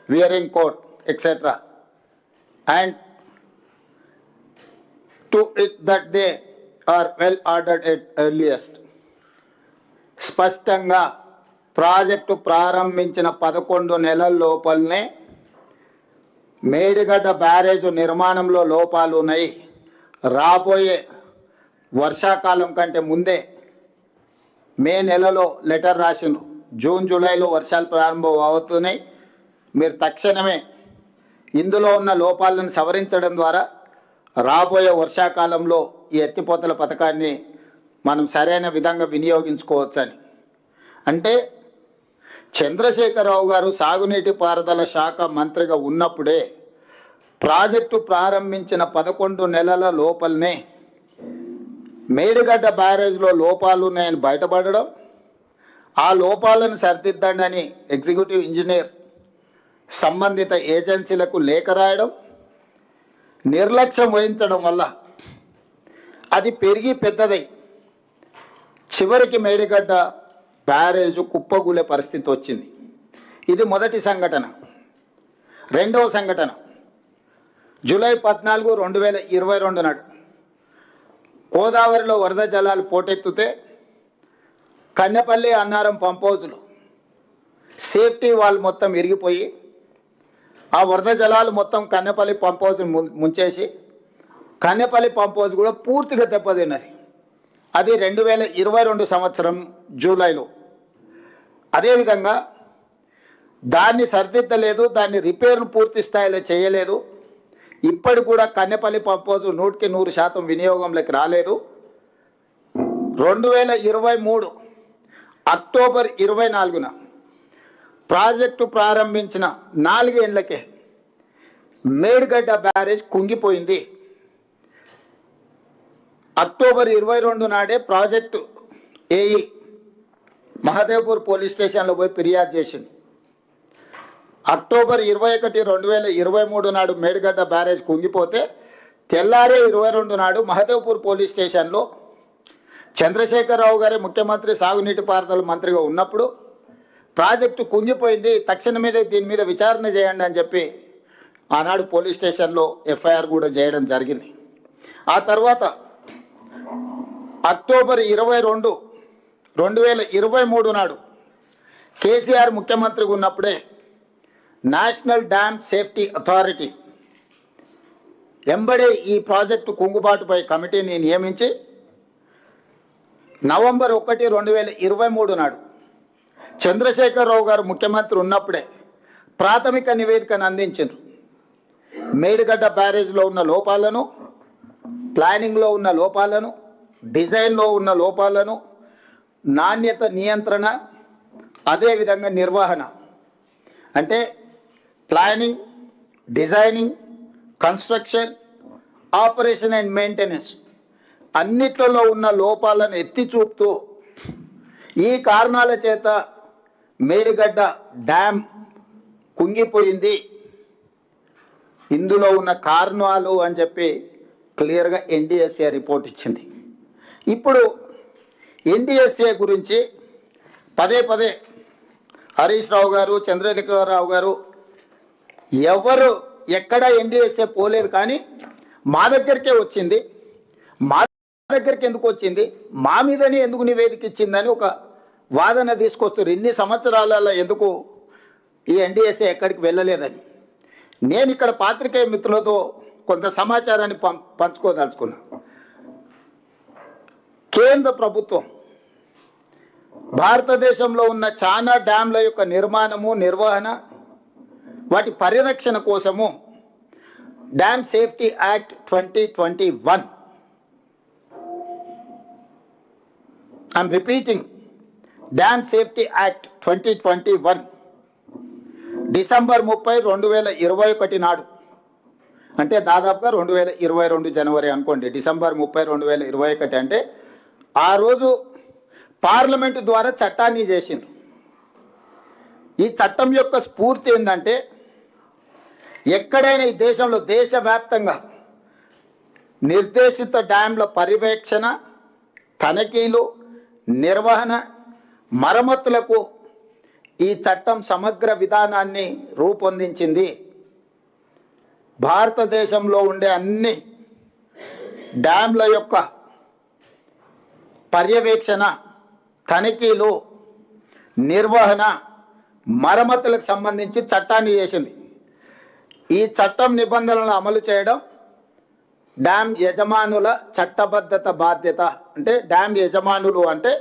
wearing coat, etc. And to it that they are well ordered at earliest. స్పష్టంగా project ప్రారంభించిన 11 నెలల లోపలనే Medigadda barrage నిర్మాణంలో లోపాలు ఉన్నాయి. రాబోయే వర్షాకాలం కంటే ముందే మే నెలలో లెటర్ రాసిండ్రు. జూన్ జూలైలో వర్షాలు ప్రారంభం అవుతున్నాయి. మీరు తక్షణమే ఇందులో ఉన్న లోపాలను సవరించడం ద్వారా రాబోయే వర్షాకాలంలో ఈ ఎత్తిపోతల పథకాన్ని మనం సరైన విధంగా వినియోగించుకోవచ్చని. అంటే చంద్రశేఖరరావు గారు సాగునీటి పారుదల శాఖ మంత్రిగా ఉన్నప్పుడే ప్రాజెక్టు ప్రారంభించిన 11 నెలల లోపలనే మేడిగడ్డ బ్యారేజ్లో లోపాలు ఉన్నాయని బయటపడడం, ఆ లోపాలను సరిదిద్దండి ఎగ్జిక్యూటివ్ ఇంజనీర్ సంబంధిత ఏజెన్సీలకు లేఖ రాయడం, నిర్లక్ష్యం వహించడం వల్ల అది పెరిగి పెద్దదై చివరికి మేడిగడ్డ బ్యారేజ్ కుప్పగూలే పరిస్థితి వచ్చింది. ఇది మొదటి సంఘటన. రెండవ సంఘటన జూలై 14, 2022 నాడు గోదావరిలో వరద జలాలు పోటెత్తుతే కన్నెపల్లి అన్నారం పంప్ హౌజ్లో సేఫ్టీ వాల్ మొత్తం విరిగిపోయి ఆ వరద జలాలు మొత్తం కన్నెపల్లి పంప్ హౌజ్ ముంచేసి కన్నెపల్లి పంప్ హౌజ్ కూడా పూర్తిగా దెబ్బతిన్నది. అది 2022 సంవత్సరం జూలైలో. అదేవిధంగా దాన్ని సరిదిద్దలేదు, దాన్ని రిపేర్ను పూర్తి స్థాయిలో చేయలేదు. ఇప్పటి కూడా కన్నెపల్లి పంప్ హౌజ్ 100% వినియోగంలోకి రాలేదు. 2023 అక్టోబర్ 24న ప్రాజెక్టు ప్రారంభించిన 4 ఏళ్లకే మేడిగడ్డ బ్యారేజ్ కుంగిపోయింది. అక్టోబర్ 22 నాడే ప్రాజెక్టు ఏఈ మహదేవ్పూర్ పోలీస్ స్టేషన్లో పోయి ఫిర్యాదు చేసింది. అక్టోబర్ 21, 2023 నాడు మేడిగడ్డ బ్యారేజ్ కుంగిపోతే తెల్లారే 22 నాడు మహదేవ్పూర్ పోలీస్ స్టేషన్లో చంద్రశేఖరరావు గారే ముఖ్యమంత్రి సాగునీటి పారుదల మంత్రిగా ఉన్నప్పుడు ప్రాజెక్టు కుంగిపోయింది, తక్షణమే దీని మీద విచారణ చేయండి అని చెప్పి ఆనాడు పోలీస్ స్టేషన్లో ఎఫ్ఐఆర్ కూడా చేయడం జరిగింది. ఆ తర్వాత అక్టోబర్ 22, 2023 నాడు కేసీఆర్ ముఖ్యమంత్రిగా ఉన్నప్పుడే నేషనల్ డ్యామ్ సేఫ్టీ అథారిటీ ఎంబడే ఈ ప్రాజెక్టు కుంగుబాటుపై కమిటీని నియమించి నవంబర్ 1, 2023 నాడు చంద్రశేఖరరావు గారు ముఖ్యమంత్రి ఉన్నప్పుడే ప్రాథమిక నివేదికను అందించారు. మేడిగడ్డ బ్యారేజ్లో ఉన్న లోపాలను, ప్లానింగ్లో ఉన్న లోపాలను, డిజైన్లో ఉన్న లోపాలను, నాణ్యత నియంత్రణ, అదేవిధంగా నిర్వహణ అంటే planning, designing, construction, operation and maintenance అన్నిట్లలో ఉన్న లోపాలను ఎత్తి చూపుతూ ఈ కారణాల చేత మేడిగడ్డ డ్యామ్ కుంగిపోయింది, ఇందులో ఉన్న కారణాలు అని చెప్పి క్లియర్గా ఎన్డీఎస్ఏ రిపోర్ట్ ఇచ్చింది. ఇప్పుడు ఎన్డీఎస్ఏ గురించి పదే పదే హరీష్ రావు గారు, చంద్రశేఖరరావు గారు ఎవరు ఎక్కడ ఎన్డీఎస్ఏ పోలేదు, కానీ మా దగ్గరికే వచ్చింది. మా దగ్గరికి ఎందుకు వచ్చింది, మా మీదనే ఎందుకు నివేదిక ఇచ్చిందని ఒక వాదన తీసుకొస్తారు. ఇన్ని సంవత్సరాలలో ఎందుకు ఈ ఎన్డీఎస్ఏ ఎక్కడికి వెళ్ళలేదని నేను ఇక్కడ పాత్రికేయ మిత్రులతో కొంత సమాచారాన్ని పంచుకోదలుచుకున్నా. కేంద్ర ప్రభుత్వం భారతదేశంలో ఉన్న చాలా డ్యాంల యొక్క నిర్మాణము, నిర్వహణ, వాటి పరిరక్షణ కోసము dam safety act 2021, I'm repeating, dam safety act 2021 December 30, 2021 నాడు, అంటే దాదాపుగా 2022 జనవరి అనుకోండి, డిసెంబర్ 30, 2021 అంటే ఆ రోజు పార్లమెంటు ద్వారా చట్టాన్ని చేసిండ్రు. ఈ చట్టం యొక్క స్ఫూర్తి ఏంటంటే ఎక్కడైనా ఈ దేశంలో దేశవ్యాప్తంగా నిర్దేశిత డ్యాంల పర్యవేక్షణ, తనిఖీలు, నిర్వహణ, మరమ్మతులకు ఈ చట్టం సమగ్ర విధానాన్ని రూపొందించింది. భారతదేశంలో ఉండే అన్ని డ్యాంల యొక్క పర్యవేక్షణ, తనిఖీలు, నిర్వహణ, మరమ్మతులకు సంబంధించి చట్టాన్ని చేసింది. ఈ చట్టం నిబంధనలను అమలు చేయడం డ్యామ్ యజమానుల చట్టబద్ధత బాధ్యత. అంటే డ్యామ్ యజమానులు అంటే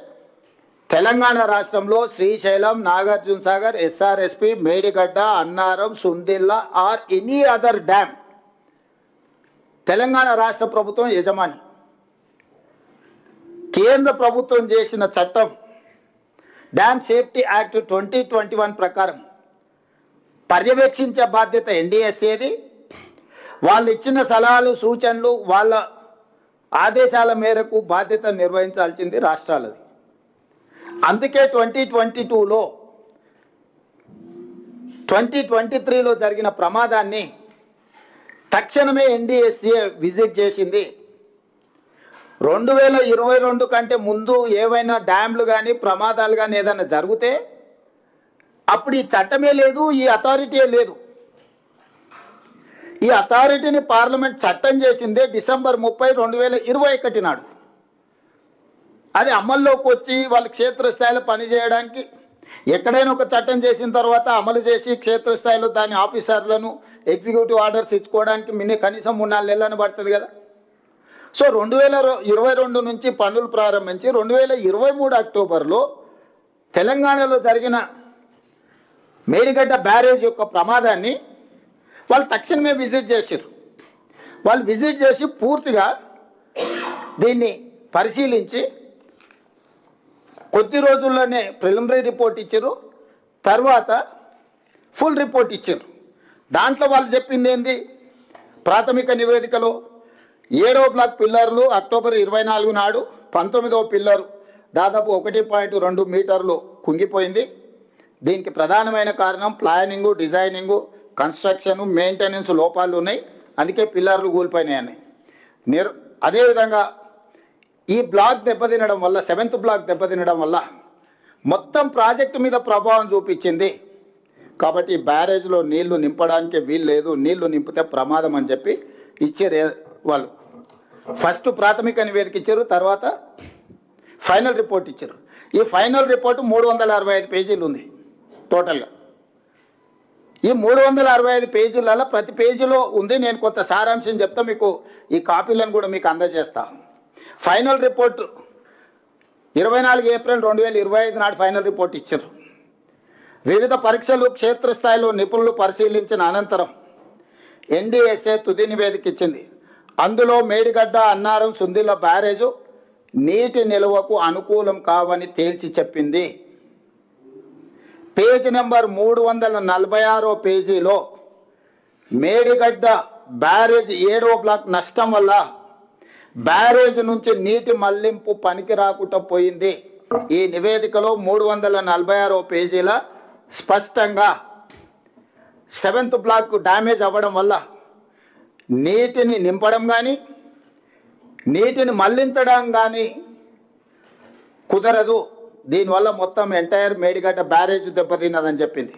తెలంగాణ రాష్ట్రంలో Srisailam, Nagarjuna Sagar, SRSP, Medigadda, Annaram, Sundilla or any other dam Telangana రాష్ట్ర ప్రభుత్వం యజమాని. కేంద్ర ప్రభుత్వం చేసిన చట్టం డ్యామ్ సేఫ్టీ యాక్ట్ 2021 ప్రకారం పర్యవేక్షించే బాధ్యత ఎన్డీఎస్ఏది. వాళ్ళు ఇచ్చిన సలహాలు, సూచనలు, వాళ్ళ ఆదేశాల మేరకు బాధ్యత నిర్వహించాల్సింది రాష్ట్రాలది. అందుకే 2022లో 2023లో జరిగిన ప్రమాదాన్ని తక్షణమే ఎన్డీఎస్ఏ విజిట్ చేసింది. 2022 కంటే ముందు ఏవైనా డ్యామ్లు కానీ ప్రమాదాలు కానీ ఏదైనా జరిగితే అప్పుడు ఈ చట్టమే లేదు, ఈ అథారిటీయే లేదు. ఈ అథారిటీని పార్లమెంట్ చట్టం చేసిందే డిసెంబర్ 30, 2021 నాడు. అది అమల్లోకి వచ్చి వాళ్ళు క్షేత్రస్థాయిలో పనిచేయడానికి ఎక్కడైనా ఒక చట్టం చేసిన తర్వాత అమలు చేసి క్షేత్రస్థాయిలో దాని ఆఫీసర్లను ఎగ్జిక్యూటివ్ ఆర్డర్స్ ఇచ్చుకోవడానికి కనీసం 3-4 నెలలను పడుతుంది కదా. సో 2022 నుంచి పనులు ప్రారంభించి 2023 అక్టోబర్లో తెలంగాణలో జరిగిన మేడిగడ్డ బ్యారేజ్ యొక్క ప్రమాదాన్ని వాళ్ళు తక్షణమే విజిట్ చేశారు. వాళ్ళు విజిట్ చేసి పూర్తిగా దీన్ని పరిశీలించి కొద్ది రోజుల్లోనే ప్రిలిమినరీ రిపోర్ట్ ఇచ్చారు, తర్వాత ఫుల్ రిపోర్ట్ ఇచ్చారు. దాంట్లో వాళ్ళు చెప్పింది ఏంది, ప్రాథమిక నివేదికలో 7వ బ్లాక్ పిల్లర్లు అక్టోబర్ 24 నాడు 19వ పిల్లరు దాదాపు 1.2 మీటర్లు కుంగిపోయింది. దీనికి ప్రధానమైన కారణం ప్లానింగు, డిజైనింగు, కన్స్ట్రక్షన్, మెయింటెనెన్స్ లోపాలు ఉన్నాయి, అందుకే పిల్లర్లు కూలిపోయినాయని. అదేవిధంగా ఈ బ్లాక్ దెబ్బతినడం వల్ల, 7th బ్లాక్ దెబ్బతినడం వల్ల మొత్తం ప్రాజెక్టు మీద ప్రభావం చూపించింది. కాబట్టి ఈ బ్యారేజ్లో నీళ్లు నింపడానికి వీలు లేదు, నీళ్లు నింపితే ప్రమాదం అని చెప్పి ఇచ్చారు వాళ్ళు. ఫస్ట్ ప్రాథమిక నివేదిక ఇచ్చారు, తర్వాత ఫైనల్ రిపోర్ట్ ఇచ్చారు. ఈ ఫైనల్ రిపోర్టు 365 పేజీలు ఉంది టోటల్గా. ఈ 365 పేజీలలో ప్రతి పేజీలో ఉంది. నేను కొంత సారాంశం చెప్తా, మీకు ఈ కాపీలను కూడా మీకు అందజేస్తా. ఫైనల్ రిపోర్టు 24 ఏప్రిల్ 2025 నాడు ఫైనల్ రిపోర్ట్ ఇచ్చారు. వివిధ పరీక్షలు క్షేత్రస్థాయిలో నిపుణులు పరిశీలించిన అనంతరం ఎన్డీఎస్ఏ తుది నివేదిక ఇచ్చింది. అందులో మేడిగడ్డ, అన్నారం, సుందిల్ల బ్యారేజు నీటి నిల్వకు అనుకూలం కావని తేల్చి చెప్పింది. పేజీ నెంబర్ 346 పేజీలో మేడిగడ్డ బ్యారేజ్ 7వ బ్లాక్ నష్టం వల్ల బ్యారేజ్ నుంచి నీటి మళ్లింపు పనికి రాకుండా పోయింది. ఈ నివేదికలో 346 పేజీల స్పష్టంగా 7th బ్లాక్ డ్యామేజ్ అవ్వడం వల్ల నీటిని నింపడం కానీ నీటిని మళ్లించడం కానీ కుదరదు. దీనివల్ల మొత్తం ఎంటైర్ మేడిగడ్డ బ్యారేజ్ దెబ్బతిన్నదని చెప్పింది.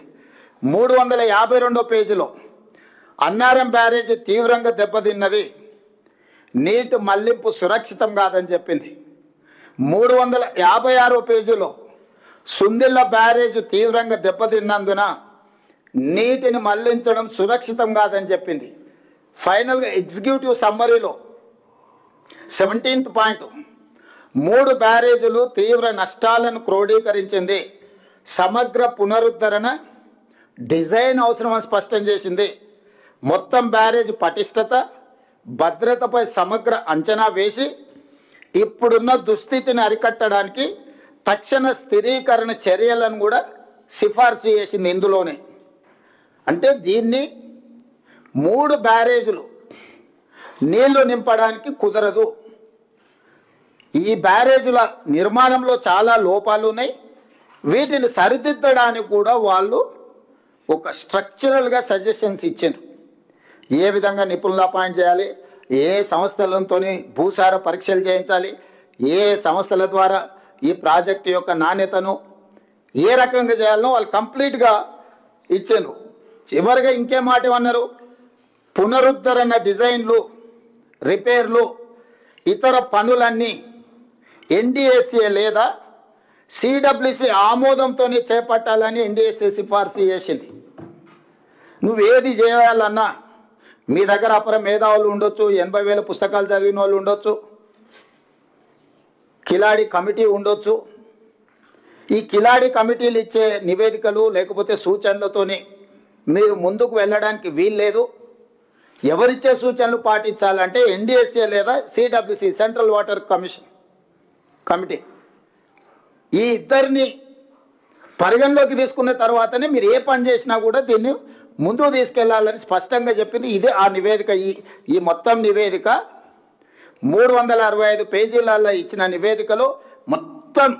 352 పేజీలో అన్నారం బ్యారేజ్ తీవ్రంగా దెబ్బతిన్నది, నీటి మళ్లింపు సురక్షితం కాదని చెప్పింది. 356 పేజీలో సుందిల్ల బ్యారేజ్ తీవ్రంగా దెబ్బతిన్నందున నీటిని మళ్లించడం సురక్షితం కాదని చెప్పింది. ఫైనల్గా ఎగ్జిక్యూటివ్ సమ్మరీలో 17th పాయింట్ 3 బ్యారేజీలు తీవ్ర నష్టాలను క్రోడీకరించింది, సమగ్ర పునరుద్ధరణ డిజైన్ అవసరమని స్పష్టం చేసింది. మొత్తం బ్యారేజ్ పటిష్టత, భద్రతపై సమగ్ర అంచనా వేసి ఇప్పుడున్న దుస్థితిని అరికట్టడానికి తక్షణ స్థిరీకరణ చర్యలను కూడా సిఫార్సు చేసింది ఇందులోనే. అంటే దీన్ని 3 బ్యారేజీలు నీళ్లు నింపడానికి కుదరదు. ఈ బ్యారేజీల నిర్మాణంలో చాలా లోపాలు ఉన్నాయి, వీటిని సరిదిద్దడానికి కూడా వాళ్ళు ఒక స్ట్రక్చరల్గా సజెషన్స్ ఇచ్చారు. ఏ విధంగా నిపుణులు అపాయింట్ చేయాలి, ఏ సంస్థలతో భూసార పరీక్షలు చేయించాలి, ఏ సంస్థల ద్వారా ఈ ప్రాజెక్టు యొక్క నాణ్యతను ఏ రకంగా చేయాలనో వాళ్ళు కంప్లీట్గా ఇచ్చారు. చివరిగా ఇంకే మాట ఏమన్నారు, పునరుద్ధరణ డిజైన్లు, రిపేర్లు, ఇతర పనులన్నీ ఎన్డీఎస్ఏ లేదా సిడబ్ల్యూసి ఆమోదంతోనే చేపట్టాలని ఎన్డీఎస్ఏ సిఫార్సు చేసింది. నువ్వేది చేయాలన్నా మీ దగ్గర అపర మేధావులు ఉండొచ్చు, 80,000 పుస్తకాలు చదివిన వాళ్ళు ఉండొచ్చు, కిలాడి కమిటీ ఉండొచ్చు. ఈ కిలాడి కమిటీలు ఇచ్చే నివేదికలు లేకపోతే సూచనలతోనే మీరు ముందుకు వెళ్ళడానికి వీల్లేదు. ఎవరిచ్చే సూచనలు పాటించాలంటే ఎన్డీఎస్ఏ లేదా CWC central water commission committee, ఈ ఇద్దరిని పరిగణలోకి తీసుకున్న తర్వాతనే మీరు ఏ పని చేసినా కూడా దీన్ని ముందుకు తీసుకెళ్లాలని స్పష్టంగా చెప్పింది. ఇదే ఆ నివేదిక. ఈ మొత్తం నివేదిక 365 పేజీలలో ఇచ్చిన నివేదికలో మొత్తం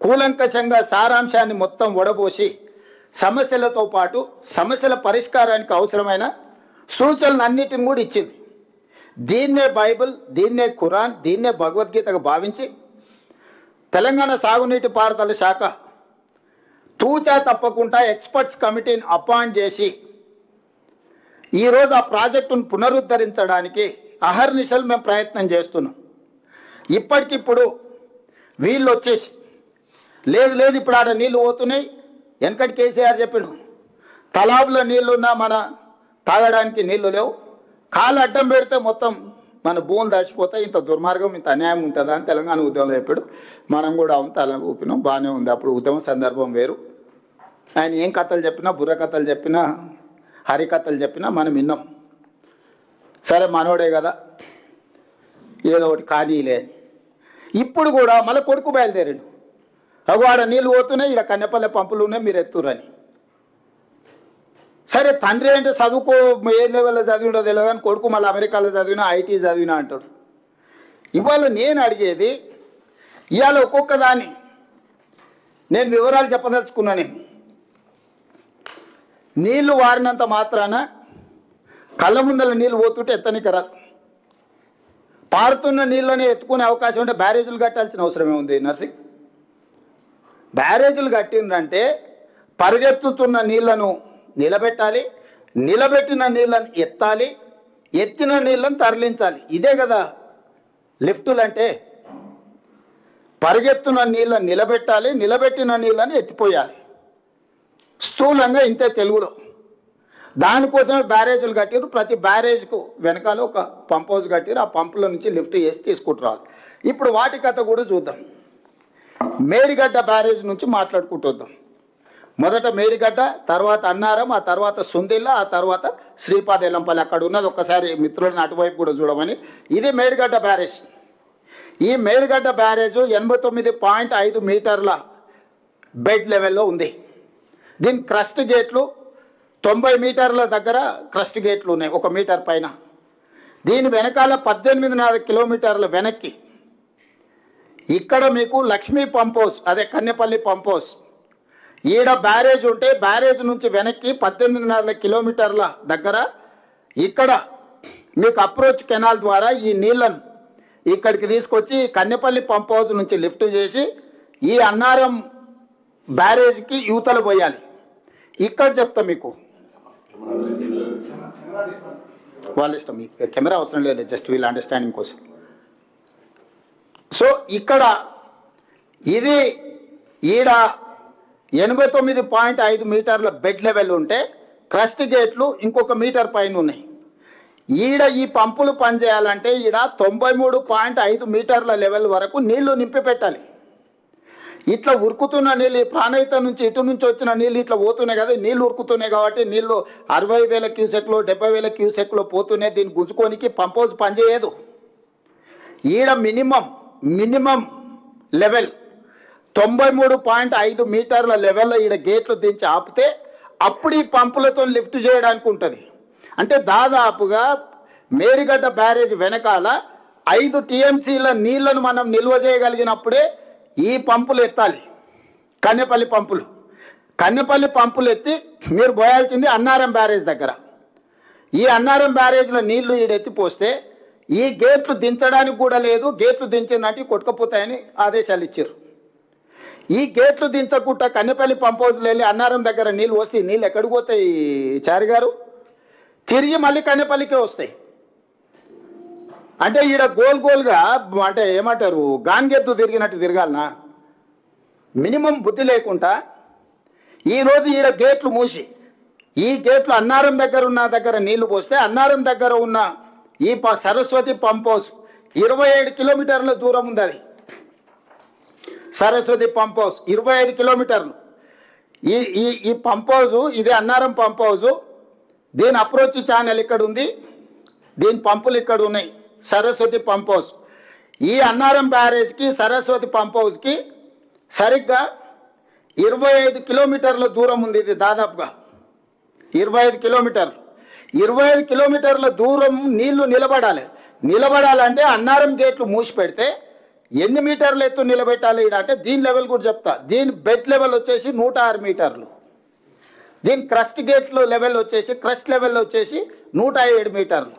కూలంకషంగా సారాంశాన్ని మొత్తం వడబోసి సమస్యలతో పాటు సమస్యల పరిష్కారానికి అవసరమైన సూచనలన్నిటిని కూడా ఇచ్చింది. దీన్నే బైబిల్, దీన్నే ఖురాన్, దీన్నే భగవద్గీతగా భావించి తెలంగాణ సాగునీటి పారుదల శాఖ తూచా తప్పకుండా ఎక్స్పర్ట్స్ కమిటీని అపాయింట్ చేసి ఈరోజు ఆ ప్రాజెక్టును పునరుద్ధరించడానికి అహర్నిశలు మేము ప్రయత్నం చేస్తున్నాం. ఇప్పటికిప్పుడు వీళ్ళు వచ్చేసి లేదు ఇప్పుడు ఆడ నీళ్లు పోతున్నాయి, వెనకటి కేసీఆర్ చెప్పాడు తలాబులో నీళ్లున్నా మన తాగడానికి నీళ్లు లేవు, కాలు అడ్డం పెడితే మొత్తం మన భూములు తడిచిపోతాయి, ఇంత దుర్మార్గం ఇంత అన్యాయం ఉంటుందా అని తెలంగాణ ఉద్యమంలో చెప్పాడు. మనం కూడా అవును తల ఊపినాం, బాగానే ఉంది. అప్పుడు ఉద్యమం సందర్భం వేరు. ఆయన ఏం కథలు చెప్పినా, బుర్ర కథలు చెప్పినా, హరికథలు చెప్పినా మనం విన్నాం. సరే మనోడే కదా ఏదో ఒకటి కానీలే. ఇప్పుడు కూడా మళ్ళీ కొడుకు బయలుదేరాడు, ఆడ నీళ్ళు పోతున్నాయి, ఇక్కడ కన్నెపల్లె పంపులు ఉన్నాయి, మీరు ఎత్తురని. సరే తండ్రి అంటే చదువుకో, ఏ లెవెల్లో చదివినో తెలియదు కానీ కొడుకు మళ్ళీ అమెరికాలో చదివినా, ఐటీ చదివినా అంటాడు. ఇవాళ నేను అడిగేది, ఇవాళ ఒక్కొక్క దాన్ని నేను వివరాలు చెప్పదలుచుకున్నాను. నీళ్లు వారినంత మాత్రాన కళ్ళ ముందల నీళ్ళు పోతుంటే ఎత్తనికి రాదు. పారుతున్న నీళ్ళని ఎత్తుకునే అవకాశం ఉంటే బ్యారేజీలు కట్టాల్సిన అవసరమే ఉంది నర్సింగ్. బ్యారేజీలు కట్టిందంటే పరిగెత్తుతున్న నీళ్లను నిలబెట్టాలి, నిలబెట్టిన నీళ్ళను ఎత్తాలి, ఎత్తిన నీళ్ళను తరలించాలి. ఇదే కదా లిఫ్టులు అంటే. పరిగెత్తున్న నీళ్ళను నిలబెట్టాలి, నిలబెట్టిన నీళ్ళని ఎత్తిపోయాలి. స్థూలంగా ఇంతే తెలుగులో. దానికోసమే బ్యారేజీలు కట్టారు. ప్రతి బ్యారేజ్కు వెనకాల ఒక పంప్ హౌస్ కట్టారు. ఆ పంపుల నుంచి లిఫ్ట్ చేసి తీసుకుంటున్నారు. ఇప్పుడు వాటి కథ కూడా చూద్దాం. మేడిగడ్డ బ్యారేజ్ నుంచి మాట్లాడుకుంటూ వద్దాం. మొదట మేడిగడ్డ, తర్వాత అన్నారం, ఆ తర్వాత సుందిల్ల, ఆ తర్వాత శ్రీపాదెల్లంపల్లి అక్కడ ఉన్నది. ఒక్కసారి మిత్రులను అటువైపు కూడా చూడమని. ఇది మేడిగడ్డ బ్యారేజ్. ఈ మేడిగడ్డ బ్యారేజ్ 89.5 మీటర్ల బెడ్ లెవెల్లో ఉంది. దీని క్రస్ట్ గేట్లు 90 మీటర్ల దగ్గర క్రస్ట్ గేట్లు ఉన్నాయి, 1 మీటర్ పైన. దీని వెనకాల 18.5 కిలోమీటర్ల వెనక్కి ఇక్కడ మీకు లక్ష్మీ పంప్ హౌస్, అదే కన్నెపల్లి పంప్ హౌస్. ఈడ బ్యారేజ్ ఉంటే బ్యారేజ్ నుంచి వెనక్కి 18.5 కిలోమీటర్ల దగ్గర ఇక్కడ మీకు అప్రోచ్ కెనాల్ ద్వారా ఈ నీళ్లను ఇక్కడికి తీసుకొచ్చి కన్నెపల్లి పంప్ హౌస్ నుంచి లిఫ్ట్ చేసి ఈ అన్నారం బ్యారేజ్కి యూతలు పోయాలి. ఇక్కడ చెప్తా మీకు, వాళ్ళ ఇష్టం, కెమెరా అవసరం లేదు, జస్ట్ వీళ్ళ అండర్స్టాండింగ్ కోసం. సో ఇక్కడ ఇది ఈడ 89.5 మీటర్ల బెడ్ లెవెల్ ఉంటే క్రస్ట్ గేట్లు ఇంకొక మీటర్ పైన ఉన్నాయి. ఈడ ఈ పంపులు పనిచేయాలంటే ఈడ 93.5 మీటర్ల లెవెల్ వరకు నీళ్లు నింపి పెట్టాలి. ఇట్లా ఉరుకుతున్న నీళ్ళు, ప్రాణహిత నుంచి ఇటు నుంచి వచ్చిన నీళ్ళు ఇట్లా పోతున్నాయి కదా, నీళ్లు ఉరుకుతున్నాయి కాబట్టి నీళ్లు 60,000 క్యూసెక్లు 70,000 క్యూసెక్లు పోతున్నాయి. దీన్ని గుంజుకోనికి పంప్ హౌస్ పనిచేయదు. ఈడ మినిమం లెవెల్ 93.5 మీటర్ల లెవెల్లో ఈడ గేట్లు దించి ఆపితే అప్పుడు ఈ పంపులతో లిఫ్ట్ చేయడానికి ఉంటుంది. అంటే దాదాపుగా మేడిగడ్డ బ్యారేజ్ వెనకాల 5 టీఎంసీల నీళ్లను మనం నిల్వ చేయగలిగినప్పుడే ఈ పంపులు ఎత్తాలి. కన్నెపల్లి పంపులు ఎత్తి మీరు పోయాల్సింది అన్నారం బ్యారేజ్ దగ్గర. ఈ అన్నారం బ్యారేజ్లో నీళ్లు ఈడెత్తిపోస్తే ఈ గేట్లు దించడానికి కూడా లేదు. గేట్లు దించినట్టు కొట్టుకపోతాయని ఆదేశాలు ఇచ్చారు. ఈ గేట్లు దించకుండా కన్నెపల్లి పంప్ హౌస్లో వెళ్ళి అన్నారం దగ్గర నీళ్ళు వస్తాయి. నీళ్ళు ఎక్కడికి పోతాయి చారి గారు? తిరిగి మళ్ళీ కన్నెపల్లికే వస్తాయి. అంటే ఈడ గోల్ గోల్గా అంటే ఏమంటారు గాన్గెద్దు తిరిగినట్టు తిరగాలనా? మినిమం బుద్ధి లేకుండా ఈరోజు ఈడ గేట్లు మూసి ఈ గేట్లు అన్నారం దగ్గర నీళ్లు పోస్తే అన్నారం దగ్గర ఉన్న ఈ సరస్వతి పంప్ హౌస్ 27 కిలోమీటర్ల దూరం ఉంది. అది సరస్వతి పంప్ హౌస్ 25 కిలోమీటర్లు. ఈ ఈ ఈ పంప్ హౌస్ ఇది అన్నారం పంప్ హౌస్. దీని అప్రోచ్ ఛానల్ ఇక్కడ ఉంది, దీని పంపులు ఇక్కడ ఉన్నాయి. సరస్వతి పంప్ హౌస్ ఈ అన్నారం బ్యారేజ్కి సరస్వతి పంప్ హౌస్కి సరిగ్గా 25 కిలోమీటర్ల దూరం ఉంది. ఇది దాదాపుగా 25 కిలోమీటర్లు. 25 కిలోమీటర్ల దూరం నీళ్లు నిలబడాలంటే అన్నారం గేట్లు మూసి పెడితే ఎన్ని మీటర్లు ఎత్తు నిలబెట్టాలి అంటే దీని లెవెల్ కూడా చెప్తా. దీని బెడ్ లెవెల్ వచ్చేసి 106 మీటర్లు. దీని క్రస్ట్ గేట్లు లెవెల్ వచ్చేసి క్రస్ట్ లెవెల్ వచ్చేసి 107 మీటర్లు.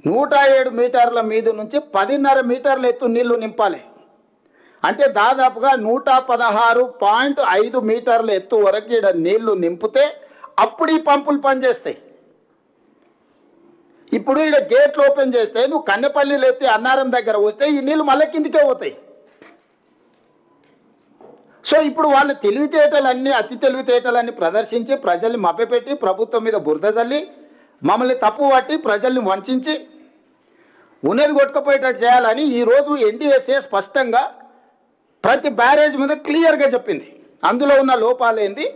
107 మీటర్ల మీద నుంచి 10.5 మీటర్ల ఎత్తు నీళ్లు నింపాలి. అంటే దాదాపుగా 116.5 మీటర్ల ఎత్తు వరకు ఇక్కడ నీళ్లు నింపితే అప్పుడు ఈ పంపులు పనిచేస్తాయి. ఇప్పుడు ఇక్కడ గేట్లు ఓపెన్ చేస్తే నువ్వు కన్నెపల్లిలో ఎత్తి అన్నారం దగ్గర వస్తే ఈ నీళ్లు మళ్ళీ కిందికే పోతాయి. సో ఇప్పుడు వాళ్ళ తెలివితేటలన్నీ అతి తెలివితేటలన్నీ ప్రదర్శించి ప్రజల్ని మభ్యపెట్టి ప్రభుత్వం మీద బురద జల్లి మమ్మల్ని తప్పు పట్టి ప్రజల్ని వంచి ఉన్నది కొట్టుకుపోయేటట్టు చేయాలని ఈరోజు ఎన్డీఎస్ఏ స్పష్టంగా ప్రతి బ్యారేజ్ మీద క్లియర్గా చెప్పింది. అందులో ఉన్న లోపాలేంది,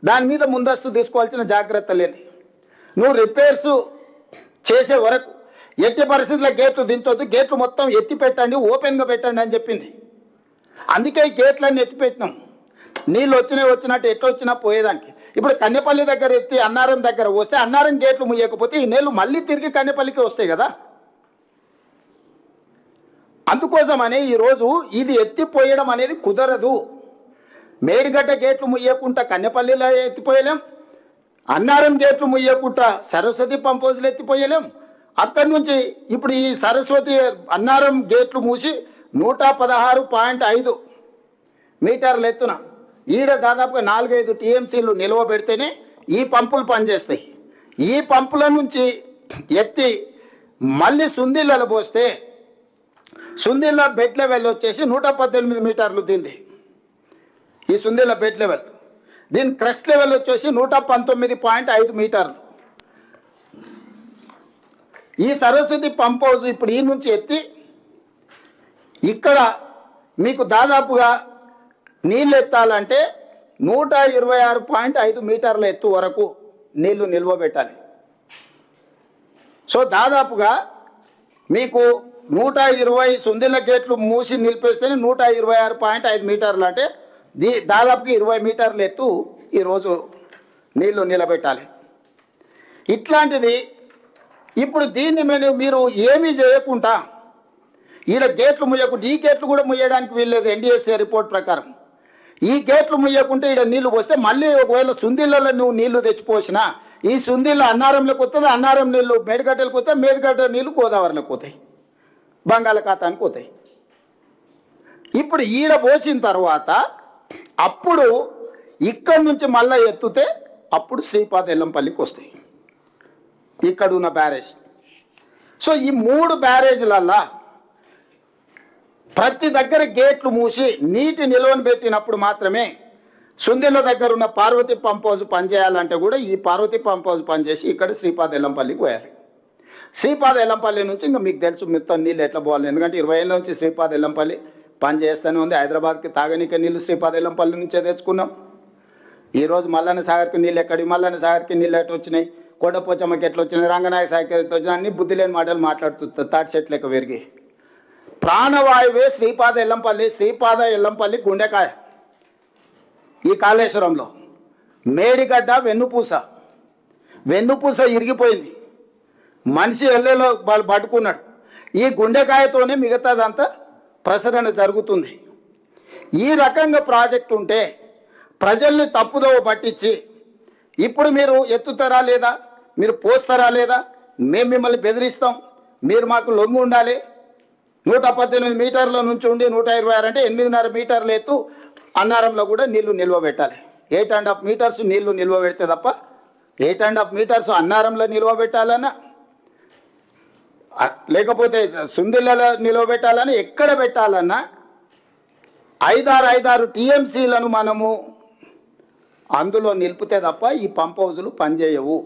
దాని మీద ముందస్తు తీసుకోవాల్సిన జాగ్రత్తలేంది. నువ్వు రిపేర్స్ చేసే వరకు ఎట్టి పరిస్థితుల్లో గేట్లు దించొద్దు, గేట్లు మొత్తం ఎత్తి పెట్టండి, ఓపెన్గా పెట్టండి అని చెప్పింది. అందుకే ఈ గేట్లన్నీ ఎత్తిపెట్టినాం. నీళ్ళు వచ్చినట్టు ఎట్లా వచ్చినా పోయేదానికి. ఇప్పుడు కన్నెపల్లి దగ్గర ఎత్తి అన్నారం దగ్గర వస్తే అన్నారం గేట్లు ముయ్యకపోతే ఈ నీళ్లు మళ్ళీ తిరిగి కన్నెపల్లికి వస్తాయి కదా. అందుకోసమనే ఈరోజు ఇది ఎత్తిపోయడం అనేది కుదరదు. మేడిగడ్డ గేట్లు ముయ్యకుండా కన్నెపల్లిలో ఎత్తిపోయలేం, అన్నారం గేట్లు ముయ్యకుండా సరస్వతి పంప్ హౌస్లు ఎత్తిపోయలేం. అక్కడి నుంచి ఇప్పుడు ఈ సరస్వతి అన్నారం గేట్లు మూసి 116.5 మీటర్ల ఎత్తున ఈడ దాదాపుగా 4-5 టీఎంసీలు నిల్వ పెడితేనే ఈ పంపులు పనిచేస్తాయి. ఈ పంపుల నుంచి ఎత్తి మళ్ళీ సుందిళ్ళలో పోస్తే సుందిళ్ళ బెడ్ లెవెల్ వచ్చేసి 118 మీటర్లు. దీనిది ఈ సుందిళ్ళ బెడ్ లెవెల్. దీని క్రస్ట్ లెవెల్ వచ్చేసి 119.5 మీటర్లు. ఈ సరస్వతి పంప్ హౌస్ ఇప్పుడు ఈ నుంచి ఎత్తి ఇక్కడ మీకు దాదాపుగా నీళ్ళు ఎత్తాలంటే 126.5 మీటర్ల ఎత్తు వరకు నీళ్లు నిల్వ పెట్టాలి. సో దాదాపుగా మీకు 120 సుందిళ్ళ గేట్లు మూసి నిలిపేస్తేనే 126.5 మీటర్లు అంటే దాదాపుగా 20 మీటర్ల ఎత్తు ఈరోజు నీళ్లు నిలబెట్టాలి. ఇట్లాంటిది ఇప్పుడు దీన్ని మీరు ఏమీ చేయకుండా ఈడ గేట్లు ముయ్యకుండా ఈ గేట్లు కూడా ముయ్యడానికి వీల్లేదు. ఎన్డీఎస్ఏ రిపోర్ట్ ప్రకారం ఈ గేట్లు ముయ్యకుంటే ఈడ నీళ్లు పోస్తే మళ్ళీ ఒకవేళ సుందిళ్ళలో నువ్వు నీళ్లు తెచ్చిపోసినా ఈ సుందిళ్ళ అన్నారంలోకి వస్తుంది, అన్నారం నీళ్లు మేడిగడ్డలకు వస్తాయి, మేడిగడ్డ నీళ్లు గోదావరిలోకి పోతాయి, బంగాళాఖాతానికి పోతాయి. ఇప్పుడు ఈడ పోసిన తర్వాత అప్పుడు ఇక్కడి నుంచి మళ్ళా ఎత్తుతే అప్పుడు శ్రీపాద ఎల్లంపల్లికి వస్తాయి ఇక్కడ ఉన్న బ్యారేజ్. సో ఈ 3 బ్యారేజ్లల్లా ప్రతి దగ్గర గేట్లు మూసి నీటి నిల్వను పెట్టినప్పుడు మాత్రమే సుందిళ్ళ దగ్గర ఉన్న పార్వతి పంప్ హౌస్ పనిచేయాలంటే కూడా ఈ పార్వతి పంప్ హౌస్ పనిచేసి ఇక్కడ శ్రీపాద ఎల్లంపల్లికి పోయాలి. శ్రీపాద ఎల్లంపల్లి నుంచి ఇంకా మీకు తెలుసు మొత్తం నీళ్ళు ఎట్లా పోవాలి. ఎందుకంటే 20 ఏళ్ళ నుంచి శ్రీపాద ఎల్లంపల్లి పనిచేస్తూనే ఉంది. హైదరాబాద్కి తాగనీకే నీళ్లు శ్రీపాద ఎల్లంపల్లి నుంచే తెచ్చుకున్నాం. ఈరోజు మల్లన్న సాగర్కి నీళ్ళు ఎక్కడి, మల్లన్న సాగర్కి నీళ్ళు ఎట్లా వచ్చినాయి, కొండపోచమ్మకి ఎట్లా వచ్చినాయి, రంగనాయక సాగర్కి ఎట్లా వచ్చినాయి, అన్ని బుద్ధి లేని మాటలు మాట్లాడుతుంది తాటి చెట్లు లెక్క పెరిగి. ప్రాణవాయువే శ్రీపాద ఎల్లంపల్లి. శ్రీపాద ఎల్లంపల్లి గుండెకాయ ఈ కాళేశ్వరంలో. మేడిగడ్డ వెన్నుపూస ఇరిగిపోయింది, మనిషి ఎల్లెలో వాళ్ళు పట్టుకున్నాడు. ఈ గుండెకాయతోనే మిగతాదంతా ప్రసరణ జరుగుతుంది. ఈ రకంగా ప్రాజెక్టు ఉంటే ప్రజల్ని తప్పుదోవ పట్టించి ఇప్పుడు మీరు ఎత్తుతారా లేదా, మీరు పోస్తారా లేదా, మేము మిమ్మల్ని బెదిరిస్తాం, మీరు మాకు లొంగి ఉండాలి, 118 మీటర్ల నుంచి ఉండి 126 అంటే 8.5 మీటర్ల ఎత్తు అన్నారంలో కూడా నీళ్లు నిల్వ పెట్టాలి. 8.5 మీటర్స్ నీళ్లు నిల్వ పెడితే తప్ప 8.5 మీటర్స్ అన్నారంలో నిల్వ పెట్టాలన్నా లేకపోతే సుందిళ్ళలో నిల్వ పెట్టాలని ఎక్కడ పెట్టాలన్నా 5-6 టీఎంసీలను మనము అందులో నిలిపితే తప్ప ఈ పంప్ హౌజులు పనిచేయవు.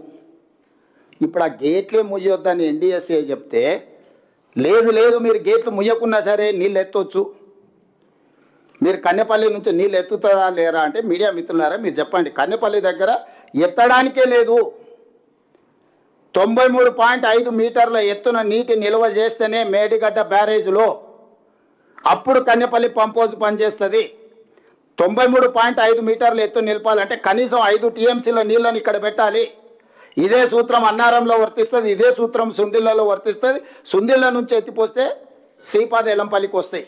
ఇప్పుడు ఆ గేట్లే ముయ్యొద్దని ఎన్డీఎస్ఏ చెప్తే లేదు మీరు గేట్లు ముయ్యకున్నా సరే నీళ్ళు ఎత్తవచ్చు. మీరు కన్నెపల్లి నుంచి నీళ్ళు ఎత్తుతారా లేరా అంటే మీడియా మిత్రులారా మీరు చెప్పండి. కన్నెపల్లి దగ్గర ఎత్తడానికే లేదు. 93.5 మీటర్ల ఎత్తున నీటి నిల్వ చేస్తేనే మేడిగడ్డ బ్యారేజ్లో అప్పుడు కన్నెపల్లి పంప్ హౌజ్ పనిచేస్తుంది. 93.5 మీటర్ల ఎత్తు నిలపాలంటే కనీసం 5 టీఎంసీల నీళ్ళని ఇక్కడ పెట్టాలి. ఇదే సూత్రం అన్నారంలో వర్తిస్తుంది, ఇదే సూత్రం సుందిళ్లలో వర్తిస్తుంది. సుందిళ్ల నుంచి ఎత్తిపోస్తే శ్రీపాద ఎల్లంపల్లికి వస్తాయి.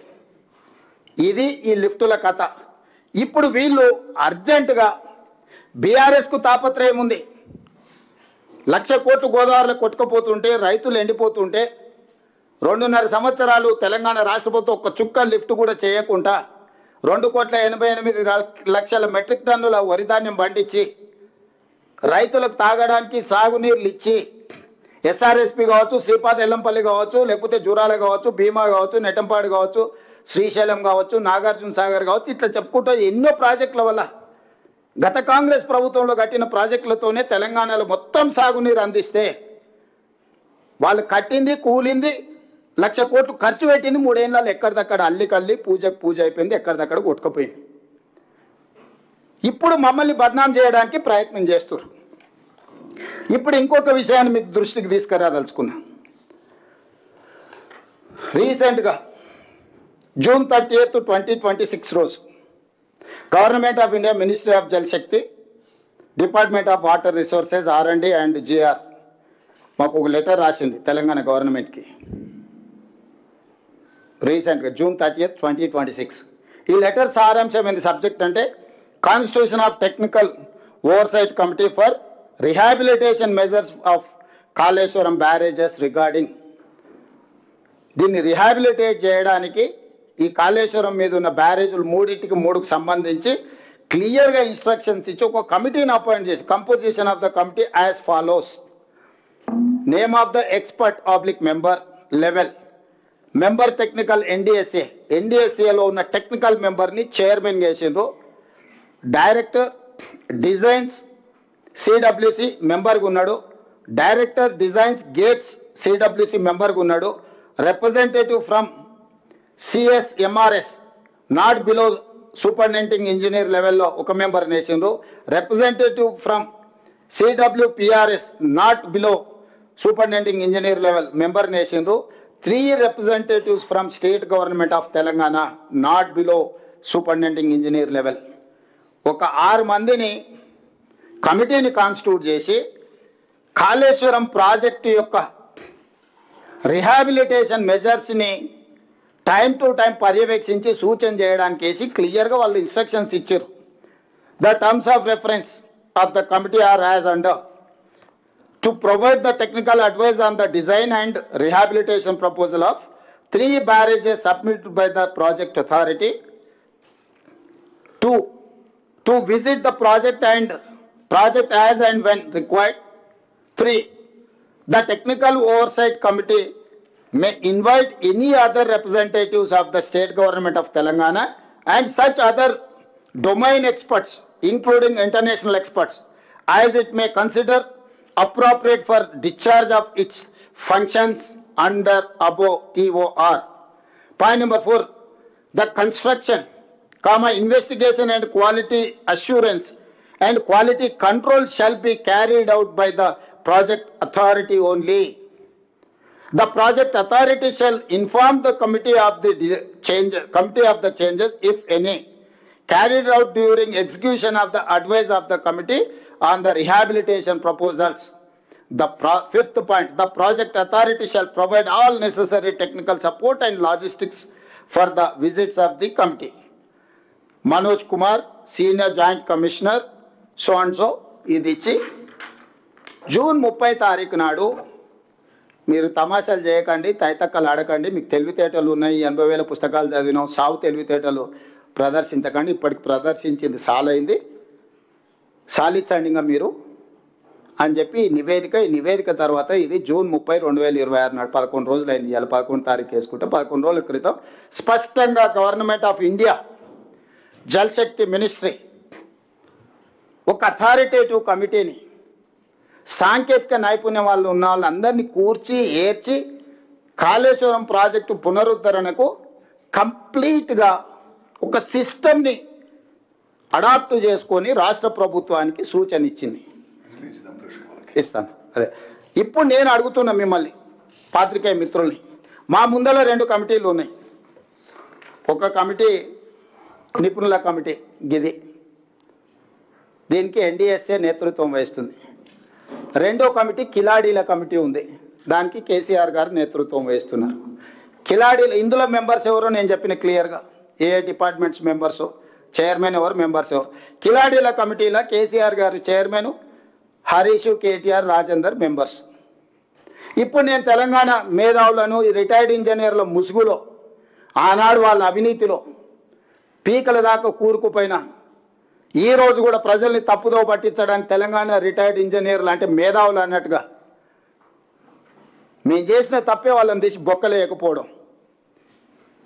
ఇది ఈ లిఫ్టుల కథ. ఇప్పుడు వీళ్ళు అర్జెంటుగా బీఆర్ఎస్కు తాపత్రయం ఉంది. 1,00,000 కోట్లు గోదావరిలో కొట్టుకుపోతుంటే రైతులు ఎండిపోతుంటే 2.5 సంవత్సరాలు తెలంగాణ రాష్ట్ర ప్రభుత్వం ఒక్క చుక్క లిఫ్ట్ కూడా చేయకుండా 2,88,00,000 మెట్రిక్ టన్నుల వరిధాన్యం పండించి రైతులకు తాగడానికి సాగునీళ్ళు ఇచ్చి ఎస్ఆర్ఎస్పి కావచ్చు, శ్రీపాద ఎల్లంపల్లి కావచ్చు, లేకపోతే జూరాల కావచ్చు, భీమా కావచ్చు, నెట్టంపాడు కావచ్చు, శ్రీశైలం కావచ్చు, నాగార్జున సాగర్ కావచ్చు, ఇట్లా చెప్పుకుంటూ ఎన్నో ప్రాజెక్టుల వల్ల గత కాంగ్రెస్ ప్రభుత్వంలో కట్టిన ప్రాజెక్టులతోనే తెలంగాణలో మొత్తం సాగునీరు అందిస్తే వాళ్ళు కట్టింది కూలింది 1,00,000 కోట్లు ఖర్చు పెట్టింది 3 ఏళ్ళలో ఎక్కడిదక్కడ అల్లికల్లి పూజ అయిపోయింది, ఎక్కడిదక్కడ కొట్టుకుపోయింది. ఇప్పుడు మమ్మల్ని బద్నాం చేయడానికి ప్రయత్నం చేస్తారు. ఇప్పుడు ఇంకొక విషయాన్ని మీకు దృష్టికి తీసుకురాదలుచుకున్నా. రీసెంట్గా June 30, 2026 రోజు government of India, ministry of Jal Shakti, department of water resources, R&D and GR మాకు ఒక లెటర్ రాసింది తెలంగాణ గవర్నమెంట్కి. రీసెంట్గా June 30, 2026 ఈ లెటర్ సారాంశం ఏంది సబ్జెక్ట్ అంటే constitution of technical oversight committee for rehabilitation measures of Kaleshwaram barrages regarding. దీన్ని రిహాబిలిటేట్ చేయడానికి ఈ కాళేశ్వరం మీద ఉన్న బ్యారేజీలు 3కు సంబంధించి క్లియర్గా ఇన్స్ట్రక్షన్స్ ఇచ్చి ఒక కమిటీని అపాయింట్ చేసి composition of the committee as follows. Name of the expert ఆబ్లిక్ మెంబర్ లెవెల్ మెంబర్ టెక్నికల్ ఎన్డీఎస్ఏలో ఉన్న టెక్నికల్ మెంబర్ని చైర్మన్ చేసిండ్రు. డైరెక్టర్ డిజైన్స్ సిడబ్ల్యూసి మెంబర్గా ఉన్నాడు. డైరెక్టర్ డిజైన్స్ గేట్స్ సిడబ్ల్యూసి మెంబర్గా ఉన్నాడు. Representative from CSMRS not below superintending engineer లెవెల్లో ఒక మెంబర్ నేసిండ్రు. Representative from CWPRS not below superintending engineer level member నేసిండ్రు. 3 representatives from state government of Telangana not below superintending engineer level. ఒక 6 మందిని కమిటీని constitute చేసి కాళేశ్వరం ప్రాజెక్టు యొక్క రిహాబిలిటేషన్ మెజర్స్ని టైం టు టైం పర్యవేక్షించి సూచన చేయడానికి వేసి క్లియర్గా వాళ్ళు ఇన్స్ట్రక్షన్స్ ఇచ్చారు. The terms of reference of the committee are as under to provide the technical advice on the design and rehabilitation proposal of 3 barrages submitted by the project authority, to visit the project as and when required. 3, the technical oversight committee may invite any other representatives of the state government of Telangana and such other domain experts including international experts as it may consider appropriate for discharge of its functions under above TOR. Point number 4, the construction, investigation and quality assurance and quality control shall be carried out by the project authority only. The project authority shall inform the committee of the changes, if any, carried out during execution of the advice of the committee on the rehabilitation proposals. The 5th point, the project authority shall provide all necessary technical support and logistics for the visits of the committee. Manoj Kumar, Senior Joint Commissioner, so and so, ఇది ఇచ్చి June 30 నాడు మీరు తమాషాలు చేయకండి, తైతక్కలు ఆడకండి. మీకు తెలివితేటలు ఉన్నాయి, 80,000 పుస్తకాలు చదివినాం, సావు తెలివితేటలు ప్రదర్శించకండి. ఇప్పటికి ప్రదర్శించింది సాలైంది, సాలించండి ఇంకా మీరు అని చెప్పి ఈ నివేదిక తర్వాత ఇది జూన్ 30, 2026 నాడు 11 రోజులు అయింది. ఇవాళ 11 తారీఖు వేసుకుంటే 11 రోజుల క్రితం స్పష్టంగా government of India Jalshakti ministry ఒక అథారిటేటివ్ కమిటీని, సాంకేతిక నైపుణ్యం వాళ్ళు ఉన్న వాళ్ళందరినీ కూర్చి ఏర్చి కాళేశ్వరం ప్రాజెక్టు పునరుద్ధరణకు కంప్లీట్గా ఒక సిస్టమ్ని అడాప్ట్ చేసుకొని రాష్ట్ర ప్రభుత్వానికి సూచన ఇచ్చింది. ఇస్తాను. అదే ఇప్పుడు నేను అడుగుతున్నా మిమ్మల్ని పాత్రికేయ మిత్రుల్ని, మా ముందర 2 కమిటీలు ఉన్నాయి. ఒక కమిటీ నిపుణుల కమిటీ గిది, దీనికి ఎన్డీఎస్ఏ నేతృత్వం వహిస్తుంది. రెండో కమిటీ కిలాడీల కమిటీ ఉంది, దానికి కేసీఆర్ గారు నేతృత్వం వహిస్తున్నారు. కిలాడీలు ఇందులో మెంబర్స్ ఎవరో నేను చెప్పిన క్లియర్గా, ఏ డిపార్ట్మెంట్స్ మెంబర్స్, చైర్మన్ ఎవరు, మెంబర్స్ ఎవరు. కిలాడీల కమిటీలో కేసీఆర్ గారు చైర్మన్, హరీష్, కేటీఆర్, రాజేందర్ మెంబర్స్. ఇప్పుడు నేను తెలంగాణ మేధావులను, రిటైర్డ్ ఇంజనీర్ల ముసుగులో, ఆనాడు వాళ్ళ అవినీతిలో పీకల దాకా కూరుకుపోయిన, ఈ రోజు కూడా ప్రజల్ని తప్పుదో పట్టించడానికి తెలంగాణ రిటైర్డ్ ఇంజనీర్లు అంటే మేధావులు అన్నట్టుగా మేము చేసిన తప్పే వాళ్ళని తీసి బొక్కలేకపోవడం.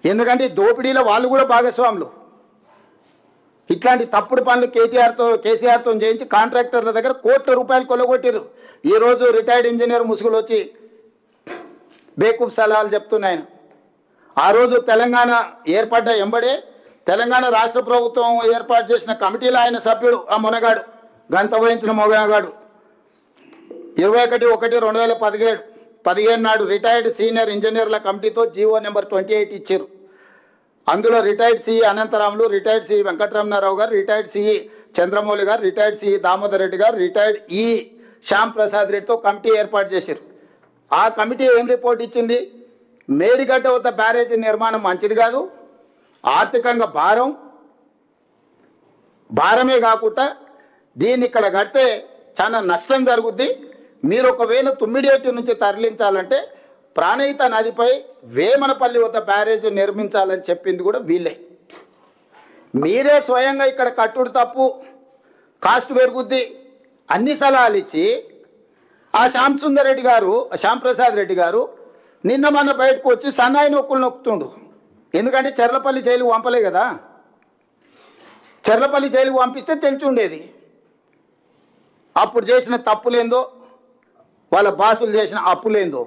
ఎందుకంటే దోపిడీలో వాళ్ళు కూడా భాగస్వాములు. ఇట్లాంటి తప్పుడు పనులు కేసీఆర్తో చేయించి కాంట్రాక్టర్ల దగ్గర కోట్ల రూపాయలు కొలగొట్టారు. ఈరోజు రిటైర్డ్ ఇంజనీర్ ముసుగులు వచ్చి బేకూఫ్ సలహాలు చెప్తున్నాయన. ఆ రోజు తెలంగాణ ఏర్పడ్డ ఎంబడే తెలంగాణ రాష్ట్ర ప్రభుత్వం ఏర్పాటు చేసిన కమిటీలో ఆయన సభ్యుడు, ఆ మొనగాడు, గంత వహించిన మొనగాడు. 21/1/2017 నాడు రిటైర్డ్ సీనియర్ ఇంజనీర్ల కమిటీతో జీవో నెంబర్ 28 ఇచ్చారు. అందులో retired CE Anantharamulu, retired CE Venkataramana Rao garu, retired CE Chandramouli గారు, రిటైర్డ్ సిఈ దామోదర్ రెడ్డి గారు, రిటైర్డ్ ఈ శ్యామ్ ప్రసాద్ రెడ్డితో కమిటీ ఏర్పాటు చేశారు. ఆ కమిటీ ఏం రిపోర్ట్ ఇచ్చింది? మేడిగడ్డ వద్ద బ్యారేజీ నిర్మాణం మంచిది కాదు, ఆర్థికంగా భారమే కాకుండా దీన్ని ఇక్కడ కడితే చాలా నష్టం జరుగుద్ది. మీరు ఒకవేళ తుమ్మిడియేటి నుంచి తరలించాలంటే ప్రాణహిత నదిపై వేమనపల్లి వద్ద బ్యారేజ్ నిర్మించాలని చెప్పింది కూడా వీళ్ళే. మీరే స్వయంగా ఇక్కడ కట్టుడు తప్పు, కాస్ట్ పెరుగుద్ది, అన్ని సలహాలు ఇచ్చి ఆ శ్యాంప్రసాద్ రెడ్డి గారు నిన్న మన బయటకు వచ్చి సన్నాయి నొక్కులు నొక్కుతుండు. ఎందుకంటే చెర్లపల్లి జైలుకు పంపలే కదా, చెర్లపల్లి జైలుకు పంపిస్తే తెలిసి ఉండేది అప్పుడు చేసిన తప్పులేందో, వాళ్ళ బాసులు చేసిన అప్పులేందో.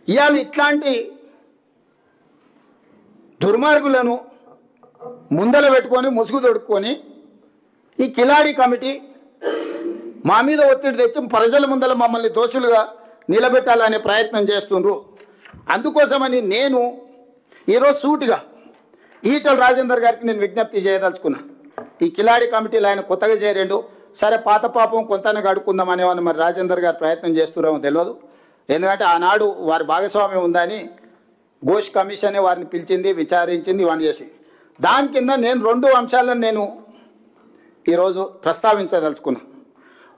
ఇవాళ ఇట్లాంటి దుర్మార్గులను ముందల పెట్టుకొని ముసుగు తొడుక్కొని ఈ కిలాడి కమిటీ మా మీద ఒత్తిడి తెచ్చి ప్రజల ముందల మమ్మల్ని దోషులుగా నిలబెట్టాలనే ప్రయత్నం చేస్తుండ్రు. అందుకోసమని నేను ఈరోజు సూటిగా ఈటల రాజేందర్ గారికి నేను విజ్ఞప్తి చేయదలుచుకున్నా. ఈ కిలాడి కమిటీలు ఆయన కొత్తగా చేరేండు, సరే పాత పాపం కొంతనే గడుక్కుందాం అనేవాళ్ళు మరి రాజేందర్ గారు ప్రయత్నం చేస్తున్నారో తెలియదు. ఎందుకంటే ఆనాడు వారి భాగస్వామ్యం ఉందని ఘోష్ కమిషనే వారిని పిలిచింది, విచారించింది, ఇవన్నీ చేసి దాని కింద నేను 2 అంశాలను నేను ఈరోజు ప్రస్తావించదలుచుకున్నా.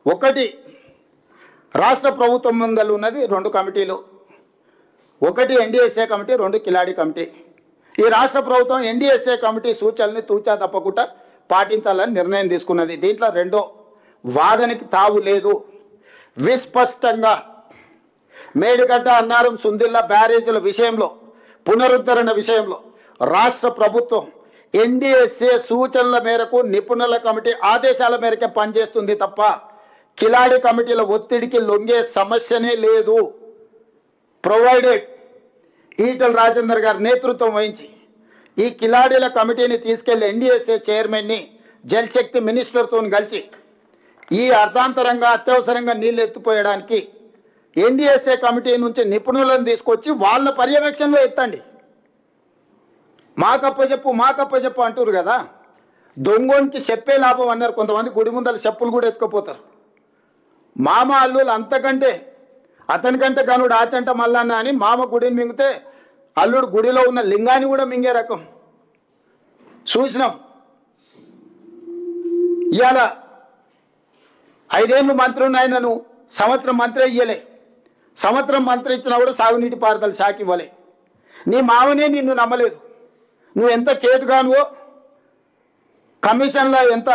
ఒకటి, రాష్ట్ర ప్రభుత్వం ముందలు ఉన్నది 2 కమిటీలు, ఒకటి ఎన్డీఎస్ఏ కమిటీ, 2 కిలాడి కమిటీ. ఈ రాష్ట్ర ప్రభుత్వం ఎన్డీఎస్ఏ కమిటీ సూచనల్ని తూచా తప్పకుండా పాటించాలని నిర్ణయం తీసుకున్నది. దీంట్లో రెండో వాదనకి తావు లేదు. విస్పష్టంగా మేడిగడ్డ, అన్నారం, సుందిల్ల బ్యారేజీల విషయంలో, పునరుద్ధరణ విషయంలో రాష్ట్ర ప్రభుత్వం ఎన్డీఎస్ఏ సూచనల మేరకు, నిపుణుల కమిటీ ఆదేశాల మేరకే పనిచేస్తుంది తప్ప కిలాడి కమిటీల ఒత్తిడికి లొంగే సమస్యనే లేదు. ప్రొవైడెడ్ ఈటల రాజేందర్ గారి నేతృత్వం వహించి ఈ కిలాడీల కమిటీని తీసుకెళ్లి ఎన్డీఎస్ఏ చైర్మన్ని జలశక్తి మినిస్టర్తో కలిసి ఈ అర్ధాంతరంగా అత్యవసరంగా నీళ్లు ఎత్తిపోయడానికి ఎన్డీఎస్ఏ కమిటీ నుంచి నిపుణులను తీసుకొచ్చి వాళ్ళ పర్యవేక్షణలో ఎత్తండి. మాకప్పచెప్పు అంటారు కదా, దొంగోనికి చెప్పే లాభం అన్నారు కొంతమంది. గుడి ముందర చెప్పులు కూడా ఎత్తుకుపోతారు. మామ అల్లులు అంతకంటే అతనికంటే గనుడు ఆచంట మల్లన్న అని మామ గుడిని మింగితే అల్లుడు గుడిలో ఉన్న లింగాన్ని కూడా మింగే రకం చూసినాం. ఇవాళ 5 ఏళ్ళు మంత్రి ఉన్నాయనను సంవత్సరం మంత్రి ఇయ్యలే. సంవత్సరం మంత్రి ఇచ్చినా కూడా సాగునీటి పారుదల శాఖ ఇవ్వలే. నీ మావనే నిన్ను నమ్మలేదు. నువ్వు ఎంత కేటుగానువో, కమిషన్లో ఎంత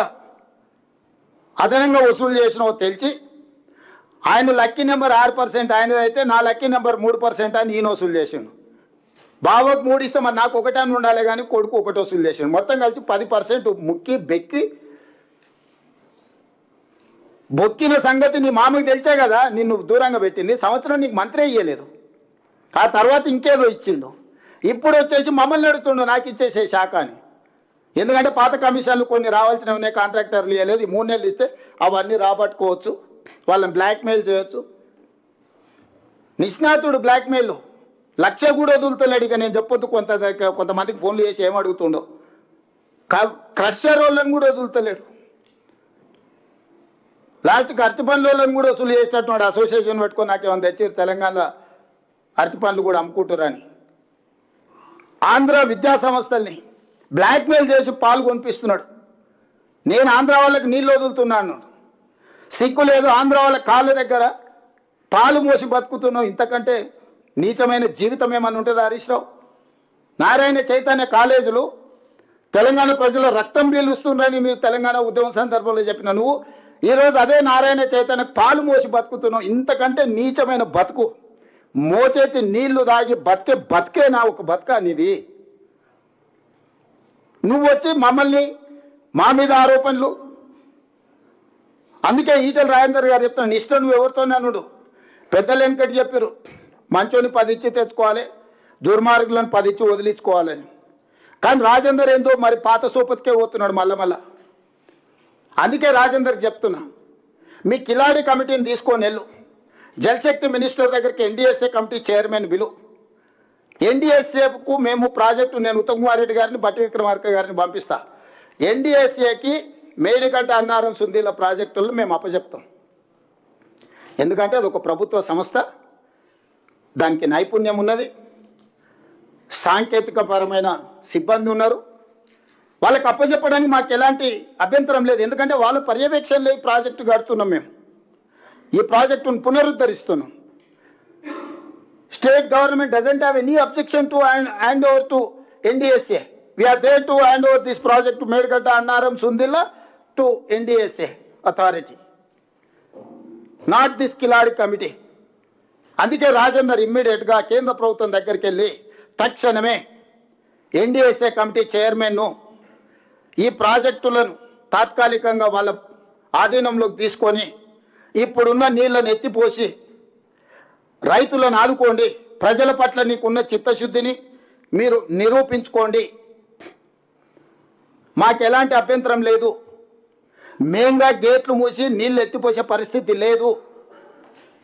అదనంగా వసూలు చేసినావో తెలిసి ఆయన లక్కీ నెంబర్ 6% ఆయనదైతే నా లక్కీ నెంబర్ 3% అని ఈయన వసూలు చేసిండు. బావకు 3 ఇస్తే మరి నాకు 1 అని ఉండాలి కానీ కొడుకు 1 వసూలు చేసిండు. మొత్తం కలిసి 10% ముక్కి బెక్కి బొక్కిన సంగతి నీ మామకి తెలిసే కదా నిన్ను దూరంగా పెట్టింది. సంవత్సరం నీకు మంత్రి ఇయ్యలేదు, ఆ తర్వాత ఇంకేదో ఇచ్చిండు. ఇప్పుడు వచ్చేసి మమ్మల్ని అడుగుతుండు నాకు ఇచ్చేసే శాఖ అని. ఎందుకంటే పాత కమిషన్లు కొన్ని రావాల్సినవి ఉన్నాయి, కాంట్రాక్టర్లు ఇవ్వలేదు. 3 నెలలు ఇస్తే అవన్నీ రాబట్టుకోవచ్చు, వాళ్ళని బ్లాక్మెయిల్ చేయొచ్చు. నిష్ణాతుడు బ్లాక్మెయిల్ 1,00,000 కూడా వదులుతలేడు. ఇక నేను చెప్పొద్దు, కొంతమందికి ఫోన్లు చేసి ఏం అడుగుతుండో. క్రషర్ వాళ్ళని కూడా వదులుతలేడు. లాస్ట్కి అరటి పండ్ల వాళ్ళని కూడా వసూలు చేసేటట్టున్నాడు. అసోసియేషన్ పెట్టుకొని నాకేమైనా తెచ్చి తెలంగాణ అరటి పండ్లు కూడా అమ్ముకుంటారని. ఆంధ్ర విద్యా సంస్థల్ని బ్లాక్మెయిల్ చేసి పాలు కొనిపిస్తున్నాడు. నేను ఆంధ్ర వాళ్ళకి నీళ్ళు వదులుతున్నాను, సిగ్గు లేదు. ఆంధ్ర వాళ్ళ కాళ్ళ దగ్గర పాలు మోసి బతుకుతున్నావు. ఇంతకంటే నీచమైన జీవితం ఏమన్నా ఉంటుందా హరీష్ రావు? నారాయణ చైతన్య కాలేజీలు తెలంగాణ ప్రజల రక్తం పీలుస్తుందని మీరు తెలంగాణ ఉద్యమం సందర్భంలో చెప్పిన నువ్వు ఈరోజు అదే నారాయణ చైతన్య పాలు మోసి బతుకుతున్నావు. ఇంతకంటే నీచమైన బతుకు, మోచేతి నీళ్లు దాగి బతికే నా ఒక బతుక నీది. నువ్వు వచ్చి మమ్మల్ని మా మీద ఆరోపణలు. అందుకే ఈటెల రాజేందర్ గారు చెప్తాను, ఇష్టం నువ్వు ఎవరితోనే అనుడు. పెద్దలు వెనకటి చెప్పారు, మంచోని 10 ఇచ్చి తెచ్చుకోవాలి, దుర్మార్గులను 10 ఇచ్చి వదిలించుకోవాలని. కానీ రాజేందర్ ఏందో మరి పాత సోపతికే పోతున్నాడు మళ్ళా. అందుకే రాజేందర్ చెప్తున్నా, మీ కిలాడి కమిటీని తీసుకొని వెళ్ళు, జలశక్తి మినిస్టర్ దగ్గరికి ఎన్డీఎస్ఏ కమిటీ చైర్మన్ విలు. ఎన్డీఎస్ఏకు మేము ప్రాజెక్టు, నేను ఉత్తమ్ కుమార్ రెడ్డి గారిని బట్టి విక్రమార్క గారిని పంపిస్తా. ఎన్డీఎస్ఏకి మేడిగడ్డ అన్నారం సుందీల ప్రాజెక్టులను మేము అప్పచెప్తాం. ఎందుకంటే అది ఒక ప్రభుత్వ సంస్థ, దానికి నైపుణ్యం ఉన్నది, సాంకేతికపరమైన సిబ్బంది ఉన్నారు. వాళ్ళకి అప్పచెప్పడానికి మాకు ఎలాంటి అభ్యంతరం లేదు. ఎందుకంటే వాళ్ళ పర్యవేక్షణలో ఈ ప్రాజెక్టు కడుతున్నాం. మేము ఈ ప్రాజెక్టును పునరుద్ధరిస్తున్నాం. State government doesn't have any objection to hand over to NDSA. We are there to hand over this project Medigadda Annaram Sundilla to NDSA authority, not this కిలాడి కమిటీ. అందుకే రాజేందర్ ఇమ్మీడియట్గా కేంద్ర ప్రభుత్వం దగ్గరికి వెళ్ళి తక్షణమే ఎన్డీఎస్ఏ కమిటీ చైర్మన్ను ఈ ప్రాజెక్టులను తాత్కాలికంగా వాళ్ళ ఆధీనంలోకి తీసుకొని ఇప్పుడున్న నీళ్లను ఎత్తిపోసి రైతులను ఆదుకోండి, ప్రజల పట్ల నీకున్న చిత్తశుద్ధిని మీరు నిరూపించుకోండి. మాకు ఎలాంటి అభ్యంతరం లేదు. మేంగా గేట్లు మూసి నీళ్ళు ఎత్తిపోసే పరిస్థితి లేదు.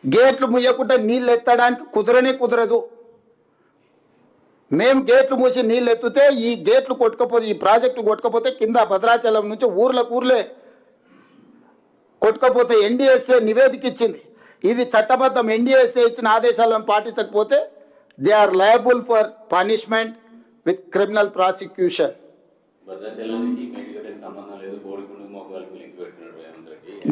గేట్లు మూయకుండా నీళ్ళు ఎత్తడానికి కుదరదు. మేము గేట్లు మూసి నీళ్ళు ఎత్తితే ఈ గేట్లు కొట్టుకపోతే, ఈ ప్రాజెక్టు కొట్టుకపోతే కింద భద్రాచలం నుంచి ఊర్లే కొట్టుకపోతే ఎన్డీఎస్ఏ నివేదిక ఇచ్చింది. ఇది చట్టబద్ధం. ఎన్డీఎస్ఏ ఇచ్చిన ఆదేశాలను పాటించకపోతే they are liable for punishment with criminal prosecution.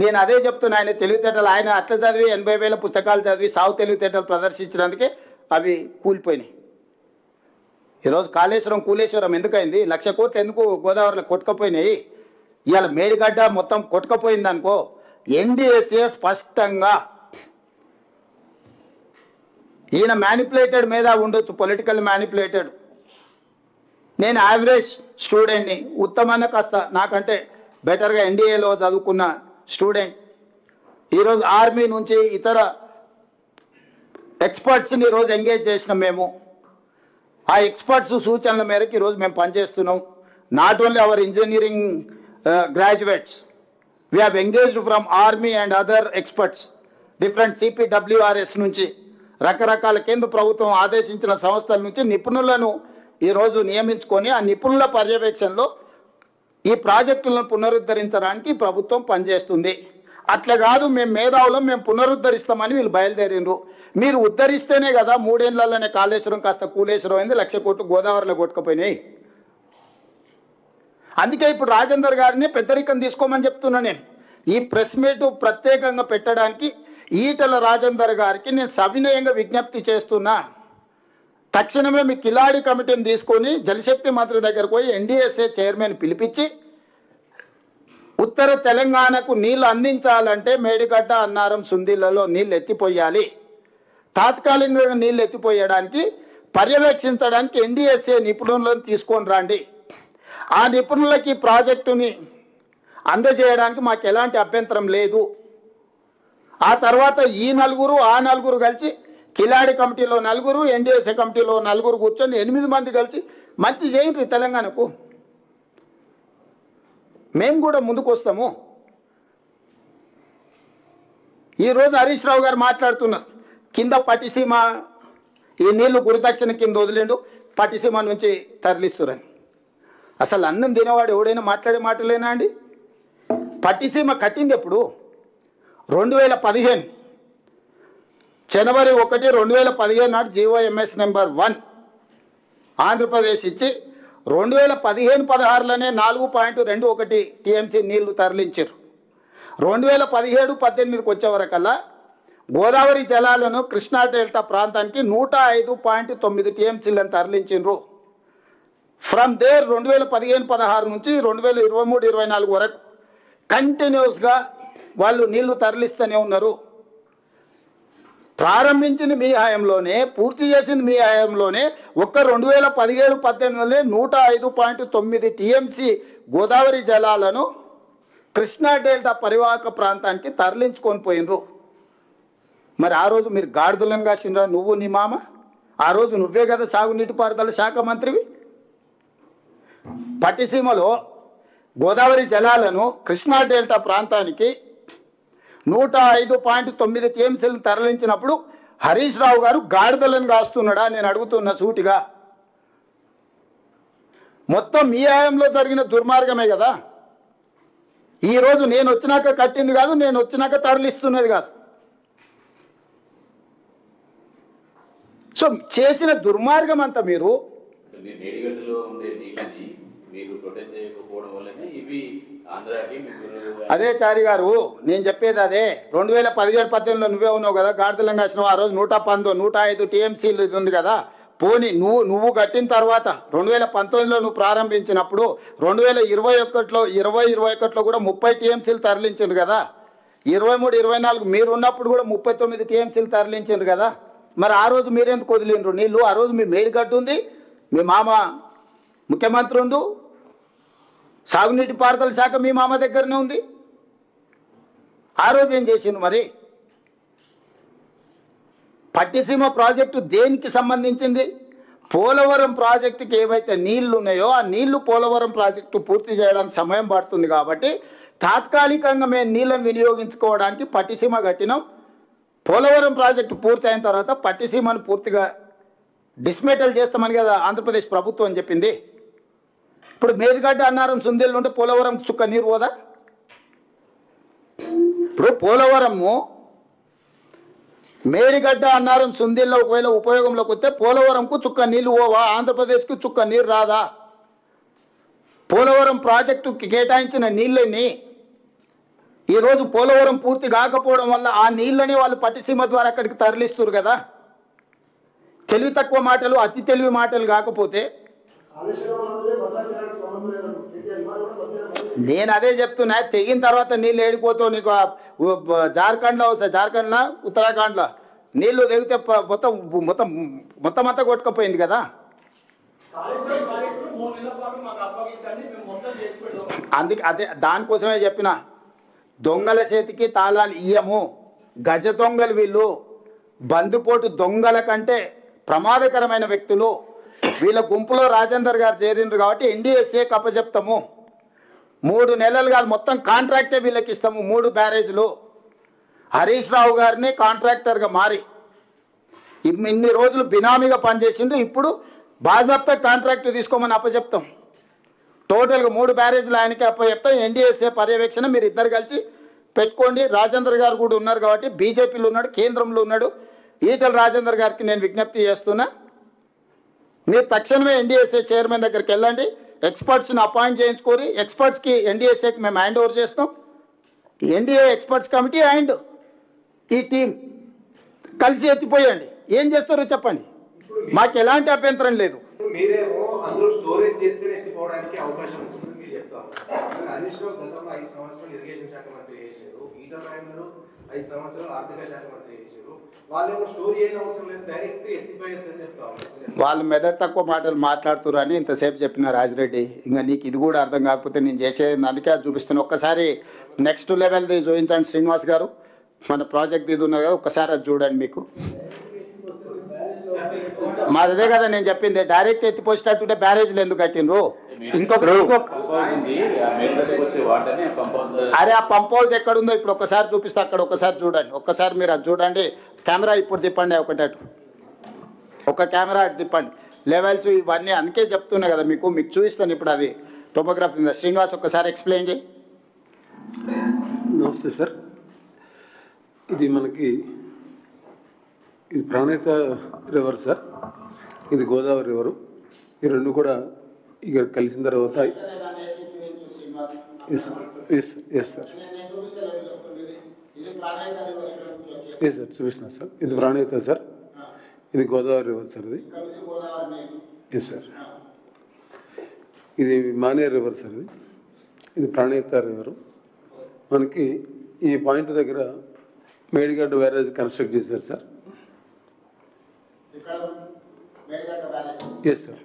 నేను అదే చెప్తున్నా, ఆయన తెలివితేటలు, ఆయన అట్లా చదివి 80,000 పుస్తకాలు చదివి సాగు తెలివితేటలు ప్రదర్శించడానికే అవి కూలిపోయినాయి. ఈరోజు కాళేశ్వరం కూలేశ్వరం ఎందుకైంది? 1,00,000 కోట్లు ఎందుకు గోదావరిలో కొట్టుకపోయినాయి? ఇవాళ మేడిగడ్డ మొత్తం కొట్టుకపోయింది అనుకో, ఎన్డీఎస్ఏ స్పష్టంగా ఈయన మ్యానిపులేటెడ్ మీద ఉండొచ్చు, పొలిటికల్ మ్యానిపులేటెడ్. నేను యావరేజ్ స్టూడెంట్ని, ఉత్తమన్న కాస్త నాకంటే బెటర్గా ఎన్డీఏలో చదువుకున్న స్టూడెంట్. ఈరోజు ఆర్మీ నుంచి ఇతర ఎక్స్పర్ట్స్ని ఈరోజు ఎంగేజ్ చేసినాం మేము. ఆ ఎక్స్పర్ట్స్ సూచనల మేరకు ఈరోజు మేము పనిచేస్తున్నాం. Not only our engineering graduates, we have engaged from army and other experts, different CPWRS నుంచి, రకరకాల కేంద్ర ప్రభుత్వం ఆదేశించిన సంస్థల నుంచి నిపుణులను ఈరోజు నియమించుకొని ఆ నిపుణుల పర్యవేక్షణలో ఈ ప్రాజెక్టులను పునరుద్ధరించడానికి ప్రభుత్వం పనిచేస్తుంది. అట్లా కాదు మేము మేధావులం, మేము పునరుద్ధరిస్తామని వీళ్ళు బయలుదేరిండ్రు. మీరు ఉద్ధరిస్తేనే కదా 3 ఏళ్లలోనే కాళేశ్వరం కాస్త కూలేశ్వరం అయింది, 1,00,000 కోట్లు గోదావరిలో కొట్టుకుపోయినాయి. అందుకే ఇప్పుడు రాజేందర్ గారిని పెద్దరికం తీసుకోమని చెప్తున్నా నేను. ఈ ప్రెస్ మీట్ ప్రత్యేకంగా పెట్టడానికి ఈటల రాజేందర్ గారికి నేను సవినయంగా విజ్ఞప్తి చేస్తున్నా, తక్షణమే మీ కిలాడి కమిటీని తీసుకొని జలశక్తి మంత్రి దగ్గరకు పోయి ఎన్డీఎస్ఏ చైర్మన్ పిలిపించి ఉత్తర తెలంగాణకు నీళ్లు అందించాలంటే మేడిగడ్డ, అన్నారం, సుందిళ్లలో నీళ్లు ఎత్తిపోయాలి. తాత్కాలికంగా నీళ్లు ఎత్తిపోయడానికి పర్యవేక్షించడానికి ఎన్డీఎస్ఏ నిపుణులను తీసుకొని రండి. ఆ నిపుణులకి ప్రాజెక్టుని అందజేయడానికి మాకు ఎలాంటి అభ్యంతరం లేదు. ఆ తర్వాత ఈ నలుగురు ఆ నలుగురు కలిసి కిలాడి కమిటీలో నలుగురు, ఎన్డీఎస్ఏ కమిటీలో నలుగురు కూర్చొని 8 మంది కలిసి మంచి చేయండి తెలంగాణకు. మేము కూడా ముందుకు వస్తాము. ఈరోజు హరీష్ రావు గారు మాట్లాడుతున్నారు, కింద పట్టిసీమ ఈ నీళ్లు గురుదక్షిణ కింద వదిలేండు, పట్టిసీమ నుంచి తరలిస్తురని. అసలు అన్నం తినేవాడు ఎవడైనా మాట్లాడే మాటలేనా అండి? పట్టిసీమ కట్టింది ఎప్పుడు? 2015 జనవరి 1, 2015 నాడు జీవోఎంఎస్ నెంబర్ 1 ఆంధ్రప్రదేశ్ ఇచ్చి 2015-16లోనే 4.21 టీఎంసీ నీళ్లు తరలించారు. 2017-18కి వచ్చే వరకల్లా గోదావరి జలాలను కృష్ణా డెల్టా ప్రాంతానికి 105.9 టీఎంసీలను తరలించారు. ఫ్రమ్ దేర్ 2015-16 నుంచి 2023-24 వరకు కంటిన్యూస్గా వాళ్ళు నీళ్లు తరలిస్తూనే ఉన్నారు. ప్రారంభించింది మీ హయాంలోనే, పూర్తి చేసింది మీ హయాంలోనే. ఒక్క 2017-18లోనే 105.9 టీఎంసీ గోదావరి జలాలను కృష్ణా డెల్టా పరివాహక ప్రాంతానికి తరలించుకొని పోయినరు. మరి ఆ రోజు మీరు గాడిదలను కాసిండ్రా, నువ్వు నీ మామ? ఆ రోజు నువ్వే కదా సాగునీటి పారుదల శాఖ మంత్రివి. పట్టిసీమలో గోదావరి జలాలను కృష్ణా డెల్టా ప్రాంతానికి 105.9 టీఎంసీలను తరలించినప్పుడు హరీష్ రావు గారు గాడిదలను కాస్తున్నాడా? నేను అడుగుతున్న సూటిగా. మొత్తం మీ హయాంలో జరిగిన దుర్మార్గమే కదా. ఈరోజు నేను వచ్చినాక కట్టింది కాదు, నేను వచ్చినాక తరలిస్తున్నది కాదు. సో చేసిన దుర్మార్గం అంతా మీరు అదే చారి గారు, నేను చెప్పేది అదే. 2017-18లో నువ్వే ఉన్నావు కదా, గాడిదలం కాసినావు. ఆ రోజు 105 టీఎంసీలు ఇది ఉంది కదా. పోనీ నువ్వు కట్టిన తర్వాత 2019లో నువ్వు ప్రారంభించినప్పుడు 2021లో కూడా 30 టీఎంసీలు తరలించింది కదా. 23-24 మీరు ఉన్నప్పుడు కూడా 39 టీఎంసీలు తరలించింది కదా. మరి ఆ రోజు మీరెందుకు వదిలిండ్రు నీళ్ళు? ఆ రోజు మీ మేడిగడ్డ ఉంది, మీ మామ ముఖ్యమంత్రి ఉంది, సాగునీటి పారుదల శాఖ మీ మామ దగ్గరనే ఉంది. ఆ రోజు ఏం చేసింది మరి? పట్టిసీమ ప్రాజెక్టు దేనికి సంబంధించింది? పోలవరం ప్రాజెక్టుకి ఏవైతే నీళ్లు ఉన్నాయో ఆ నీళ్లు పోలవరం ప్రాజెక్టు పూర్తి చేయడానికి సమయం పడుతుంది కాబట్టి తాత్కాలికంగా మేము నీళ్లను వినియోగించుకోవడానికి పట్టిసీమ కట్టినాం. పోలవరం ప్రాజెక్టు పూర్తి అయిన తర్వాత పట్టిసీమను పూర్తిగా డిస్మేటల్ చేస్తామని కదా ఆంధ్రప్రదేశ్ ప్రభుత్వం అని చెప్పింది. ఇప్పుడు మేడిగడ్డ, అన్నారం, సుందిళ్ళు ఉంటే పోలవరం చుక్క నీరు పోదా? ఇప్పుడు పోలవరము మేడిగడ్డ, అన్నారం, సుందిళ్ళ ఒకవేళ ఉపయోగంలోకి వస్తే పోలవరంకు చుక్క నీళ్లు పోవా? ఆంధ్రప్రదేశ్కి చుక్క నీరు రాదా? పోలవరం ప్రాజెక్టుకి కేటాయించిన నీళ్ళని ఈరోజు పోలవరం పూర్తి కాకపోవడం వల్ల ఆ నీళ్ళని వాళ్ళు పట్టిసీమ ద్వారా అక్కడికి తరలిస్తారు కదా. తెలివి తక్కువ మాటలు, అతి తెలివి మాటలు కాకపోతే నేను అదే చెప్తున్నా. తెగిన తర్వాత నీళ్ళు ఏడిపోతావు. నీకు జార్ఖండ్లో జార్ఖండ్లో ఉత్తరాఖండ్లో నీళ్లు తెగితే మొత్తం అంతా కొట్టుకుపోయింది కదా. అదే దానికోసమే చెప్పిన, దొంగల చేతికి తాళాలు ఇయ్యము. గజ దొంగలు వీళ్ళు, బందుపోటు దొంగల కంటే ప్రమాదకరమైన వ్యక్తులు. వీళ్ళ గుంపులో రాజేందర్ గారు చేరిండ్రు కాబట్టి ఎన్డీఎస్ఏ కప్పచెప్తాము. 3 నెలలు కాదు, మొత్తం కాంట్రాక్టే వీళ్ళకి ఇస్తాము. 3 బ్యారేజ్లు. హరీష్ రావు గారిని కాంట్రాక్టర్గా మారి ఇన్ని రోజులు బినామీగా పనిచేసిండు. ఇప్పుడు బాజాప్తా కాంట్రాక్ట్ తీసుకోమని అప్పచెప్తాం. టోటల్గా 3 బ్యారేజ్లు ఆయనకి అప్పచెప్తాం. ఎన్డీఎస్ఏ పర్యవేక్షణ మీరు ఇద్దరు కలిసి పెట్టుకోండి. రాజేందర్ గారు కూడా ఉన్నారు కాబట్టి, బీజేపీలో ఉన్నాడు, కేంద్రంలో ఉన్నాడు. ఈటల రాజేందర్ గారికి నేను విజ్ఞప్తి చేస్తున్నా, మీరు తక్షణమే ఎన్డీఎస్ఏ చైర్మన్ దగ్గరికి వెళ్ళండి, ఎక్స్పర్ట్స్ని అపాయింట్ చేయించుకోరి. ఎక్స్పర్ట్స్కి ఎన్డీఎస్ఏకి మేము హ్యాండ్ ఓవర్ చేస్తాం. ఎన్డీఏ ఎక్స్పర్ట్స్ కమిటీ అండ్ ఈ టీం కలిసి ఎత్తిపోయండి. ఏం చేస్తారో చెప్పండి, మాకు ఎలాంటి అభ్యంతరం లేదు. మీరేమో అందులో స్టోరేజ్ చేస్తే ఎత్తిపోవడానికి అవకాశం ఉంటుందని మీరు చెప్తారు. హరీష్ రావు గతంలో 5 సంవత్సరాలు ఇరిగేషన్ శాఖ మంత్రి చేశారు, ఈటల రాజేందర్ 5 సంవత్సరాలు ఆర్థిక శాఖ మంత్రి చేశారు. వాళ్ళేమో స్టోరీ అయిన అవసరం లేదు, డైరెక్ట్ ఎత్తిపోయచ్చు అని చెప్తా ఉన్నారు. వాళ్ళు మెదడు తక్కువ మాటలు మాట్లాడుతున్నారు అని ఇంతసేపు చెప్పిన రాజిరెడ్డి. ఇంకా నీకు ఇది కూడా అర్థం కాకపోతే నేను చేసేది అందుకే అది చూపిస్తాను. ఒక్కసారి నెక్స్ట్ లెవెల్ది చూపించండి శ్రీనివాస్ గారు, మన ప్రాజెక్ట్ ఇది ఉన్నది కదా, ఒక్కసారి అది చూడండి. మీకు మాదే కదా నేను చెప్పింది, డైరెక్ట్ ఎత్తిపోసేటట్టుంటే బ్యారేజ్లు ఎందుకు కట్టిండ్రు? అరే ఆ పంప్ హౌస్ ఎక్కడుందో ఇప్పుడు ఒక్కసారి చూపిస్తే అక్కడ ఒక్కసారి చూడండి. ఒక్కసారి మీరు అది చూడండి. కెమెరా ఇప్పుడు తిప్పండి, ఒకటట్టు ఒక కెమెరా అటు తిప్పండి. లెవెల్స్ ఇవన్నీ అందుకే చెప్తున్నా కదా మీకు చూపిస్తాను. ఇప్పుడు అది టోపోగ్రఫీ శ్రీనివాస్ ఒక్కసారి ఎక్స్ప్లెయిన్ చేయి. నమస్తే సార్, ఇది మనకి ఇది ప్రాణహిత రివర్ సార్, ఇది గోదావరి రివరు. ఈ రెండు కూడా ఇక కలిసిన తర్వాత ఎస్ సార్ ఎస్ సార్ చూపిస్తున్నా సార్. ఇది ప్రాణహిత సార్, ఇది గోదావరి రివర్ సార్. ఇది ఎస్ సార్, ఇది మానేర్ రివర్ సార్. ఇది ప్రాణహిత రివరు. మనకి ఈ పాయింట్ దగ్గర మేడిగడ్డ బ్యారేజ్ కన్స్ట్రక్ట్ చేశారు సార్. ఎస్ సార్,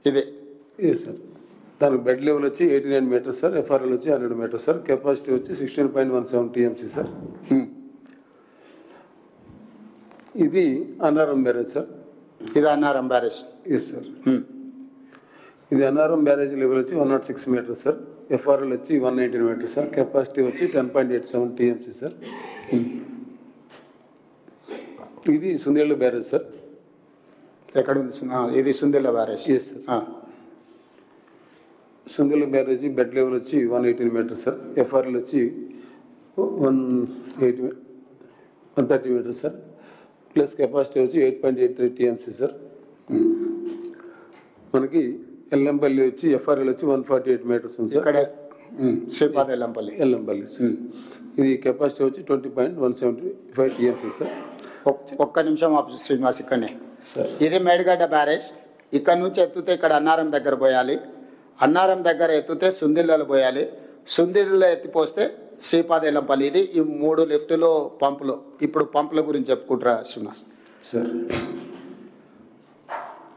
ఇదే ఎస్ సార్. దానికి బెడ్ లెవెల్ వచ్చి 89 మీటర్స్ సార్, ఎఫ్ఆర్ఎల్ వచ్చి 100 మీటర్స్ సార్, కెపాసిటీ వచ్చి 16.17 టీఎంసీ సార్. ఇది అన్నారం బ్యారేజ్ సార్. ఇది అన్నారం బ్యారేజ్. ఎస్ సార్, ఇది అన్నారం బ్యారేజ్ లెవెల్ వచ్చి 106 మీటర్స్ సార్, ఎఫ్ఆర్ఎల్ వచ్చి 119 మీటర్స్ సార్, కెపాసిటీ వచ్చి 10.87 టీఎంసీ సార్. ఇది సుందేళ్ళ బ్యారేజ్ సార్. ఎక్కడ ఉంది? ఇది Sundella barrage. Yes sir, Sundella barrage bed level వచ్చి 118 మీటర్స్ సార్, ఎఫ్ఆర్ఎల్ వచ్చి 130 మీటర్స్ సార్, ప్లస్ కెపాసిటీ వచ్చి 8.83 టీఎంసీ సార్. మనకి ఎల్లంపల్లి వచ్చి ఎఫ్ఆర్ఎల్ వచ్చి 148 మీటర్స్ ఉంది సార్. శ్రీపాద ఎల్లంపల్లి. ఇది కెపాసిటీ వచ్చి 20.175 టీఎంసీ సార్. ఒక్క నిమిషం శ్రీనివాస్ ఇక్కడనే. ఇది మేడిగడ్డ బ్యారేజ్. ఇక్కడ నుంచి ఎత్తుతే ఇక్కడ అన్నారం దగ్గర పోయాలి, అన్నారం దగ్గర ఎత్తుతే సుందిళ్ళలో పోయాలి, సుందిళ్ళలో ఎత్తిపోస్తే శ్రీపాద ఎల్లంపల్లి. ఇది ఈ 3 లిఫ్టులు పంపులు. ఇప్పుడు పంపుల గురించి చెప్పుకుంటారా శ్రీనివాస్ సార్?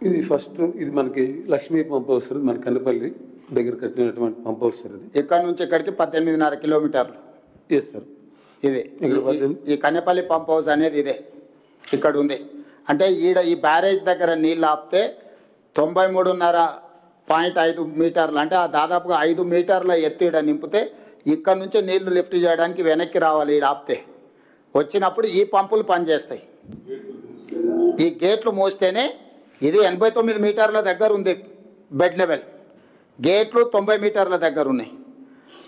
ఇది ఫస్ట్ ఇది మనకి లక్ష్మీ పంప్ హౌస్ సార్, మన కన్నపల్లి దగ్గర కట్టినటువంటి పంప్ హౌస్ సార్. ఇది ఇక్కడ నుంచి ఇక్కడికి 18.5 కిలోమీటర్లు. ఎస్ సార్, ఇదే ఈ కన్నపల్లి పంప్ హౌస్ అనేది ఇదే ఇక్కడ ఉంది. అంటే ఈ బ్యారేజ్ దగ్గర నీళ్ళు ఆపితే 93.5 మీటర్లు, అంటే దాదాపుగా 5 మీటర్ల ఎత్తు ఈడ నింపితే ఇక్కడ నుంచి నీళ్లు లిఫ్ట్ చేయడానికి వెనక్కి రావాలి. ఈడ ఆపితే వచ్చినప్పుడు ఈ పంపులు పనిచేస్తాయి. ఈ గేట్లు మోస్తేనే ఇది 89 మీటర్ల దగ్గర ఉంది బెడ్ లెవెల్. గేట్లు 90 మీటర్ల దగ్గర ఉన్నాయి.